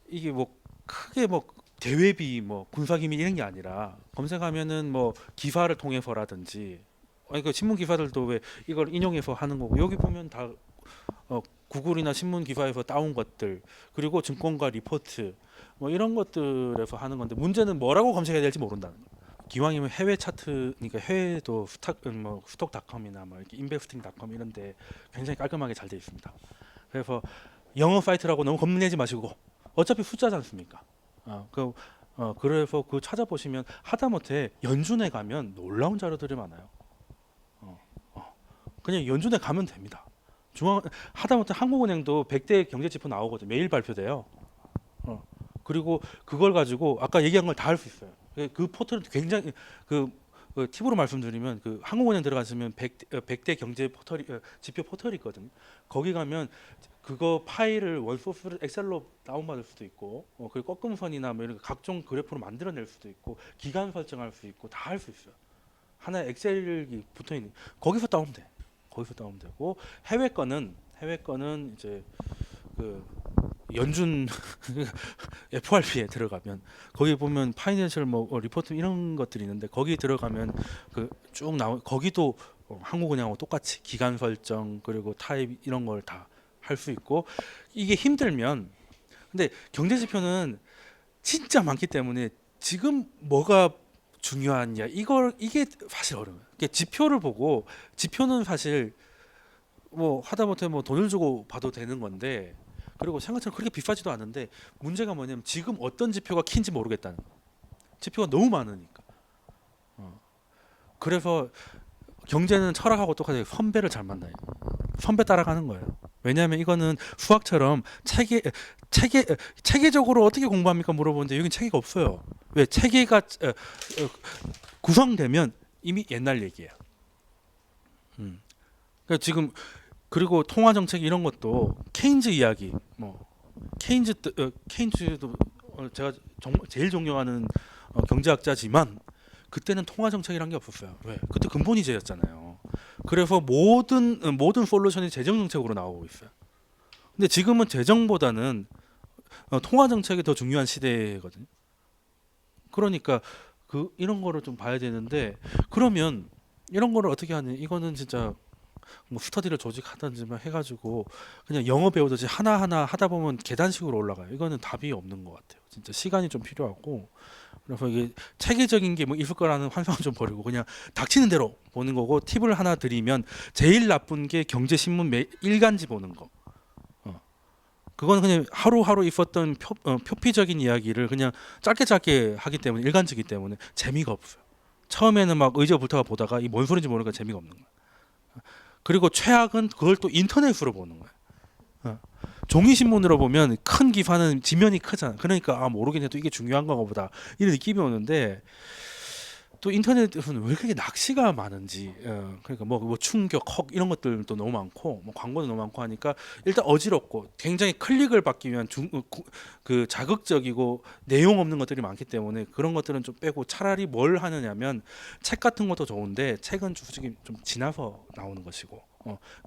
이게 뭐 크게 뭐 대외비 뭐 군사기밀 이런 게 아니라 검색하면은 뭐 기사를 통해서라든지 그 신문 기사들도 왜 이걸 인용해서 하는 거고 여기 보면 다 구글이나 신문 기사에서 따온 것들 그리고 증권가 리포트 뭐 이런 것들에서 하는 건데 문제는 뭐라고 검색해야 될지 모른다는 거. 기왕이면 해외 차트 그러니까 해외도 스톡닷컴이나 뭐 이렇게 인베스팅닷컴 이런데 굉장히 깔끔하게 잘 돼 있습니다. 그래서 영어 사이트라고 너무 겁내지 마시고 어차피 숫자지 않습니까? 그래서 그 찾아보시면 하다못해 연준에 가면 놀라운 자료들이 많아요. 그냥 연준에 가면 됩니다. 하다못해 한국은행도 100대 경제지표 나오거든요. 매일 발표돼요. 그리고 그걸 가지고 아까 얘기한 걸 다 할 수 있어요. 그 포털은 굉장히 그 팁으로 말씀드리면 그 한국은행 들어가시면 100대 경제 포털이 지표 포털이 있거든요. 거기 가면 그거 파일을 원소스를 엑셀로 다운받을 수도 있고 그리고 꺾음선이나 뭐 이런 각종 그래프로 만들어낼 수도 있고 기간 설정할 수 있고 다 할 수 있어요. 하나의 엑셀이 붙어 있는 거기서 다운돼 거기서 다운되고 해외 거는 이제 그 연준 FRP에 들어가면 거기 보면 파이낸셜 뭐 리포트 이런 것들이 있는데 거기 들어가면 그 쭉 나오 거기도 한국은행하고 똑같이 기간 설정 그리고 타입 이런 걸 다 할 수 있고 이게 힘들면 근데 경제 지표는 진짜 많기 때문에 지금 뭐가 중요하냐 이게 사실 어려워요. 이게 지표를 보고 지표는 사실 뭐 하다못해 뭐 돈을 주고 봐도 되는 건데 그리고 생각처럼 그렇게 비싸지도 않은데 문제가 뭐냐면 지금 어떤 지표가 키인지 모르겠다는 거. 지표가 너무 많으니까. 그래서 경제는 철학하고 똑같아요. 선배를 잘 만나요. 선배 따라가는 거예요. 왜냐하면 이거는 수학처럼 체계적으로 어떻게 공부합니까 물어보는데 여긴 체계가 없어요. 왜 체계가 구성되면 이미 옛날 얘기예요. 그러니까 지금 그리고 통화 정책 이런 것도 케인즈 이야기 뭐 케인즈도 제가 제일 존경하는 경제학자지만 그때는 통화 정책이란 게 없었어요. 왜? 그때 근본이제였잖아요. 그래서 모든 솔루션이 재정 정책으로 나오고 있어요. 근데 지금은 재정보다는 통화 정책이 더 중요한 시대거든요. 그러니까 이런 거를 좀 봐야 되는데 그러면 이런 거를 어떻게 하냐? 이거는 진짜 뭐 스터디를 조직하든지 막 해가지고 그냥 영어 배우듯이 하나하나 하다 보면 계단식으로 올라가요. 이거는 답이 없는 것 같아요. 진짜 시간이 좀 필요하고 그래서 이게 체계적인 게 뭐 있을 거라는 환상을 좀 버리고 그냥 닥치는 대로 보는 거고 팁을 하나 드리면 제일 나쁜 게 경제신문 일간지 보는 거. 그건 그냥 하루하루 있었던 표피적인 이야기를 그냥 짧게 하기 때문에 일간지기 때문에 재미가 없어요. 처음에는 막 의지부터 보다가 이 뭔 소리인지 모르니까 재미가 없는 거예요. 그리고 최악은 그걸 또 인터넷으로 보는 거예요. 종이 신문으로 보면 큰 기사는 지면이 크잖아. 그러니까 모르긴 해도 이게 중요한 건가 보다 이런 느낌이 오는데 또 인터넷에서는 왜 그렇게 낚시가 많은지 그러니까 뭐 충격, 헉 이런 것들도 너무 많고 뭐 광고도 너무 많고 하니까 일단 어지럽고 굉장히 클릭을 받기 위한 그 자극적이고 내용 없는 것들이 많기 때문에 그런 것들은 좀 빼고 차라리 뭘 하느냐면 책 같은 것도 좋은데 책은 솔직히 좀 지나서 나오는 것이고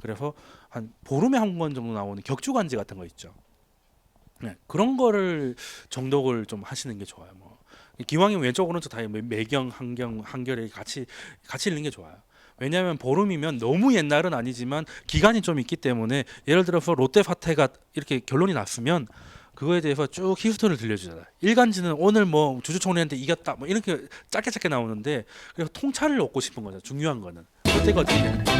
그래서 한 보름에 한 권 정도 나오는 격주간지 같은 거 있죠. 네, 그런 거를 정독을 좀 하시는 게 좋아요. 뭐 기왕이면 왼쪽 오른쪽 다 매경 한결에 같이 읽는 게 좋아요. 왜냐하면 보름이면 너무 옛날은 아니지만 기간이 좀 있기 때문에 예를 들어서 롯데 사태가 이렇게 결론이 났으면 그거에 대해서 쭉 히스토리를 들려주잖아요. 일간지는 오늘 뭐 주주총회한테 이겼다 뭐 이렇게 짧게 나오는데 그래서 통찰을 얻고 싶은 거죠. 중요한 거는 롯데가 어떻게 되는지.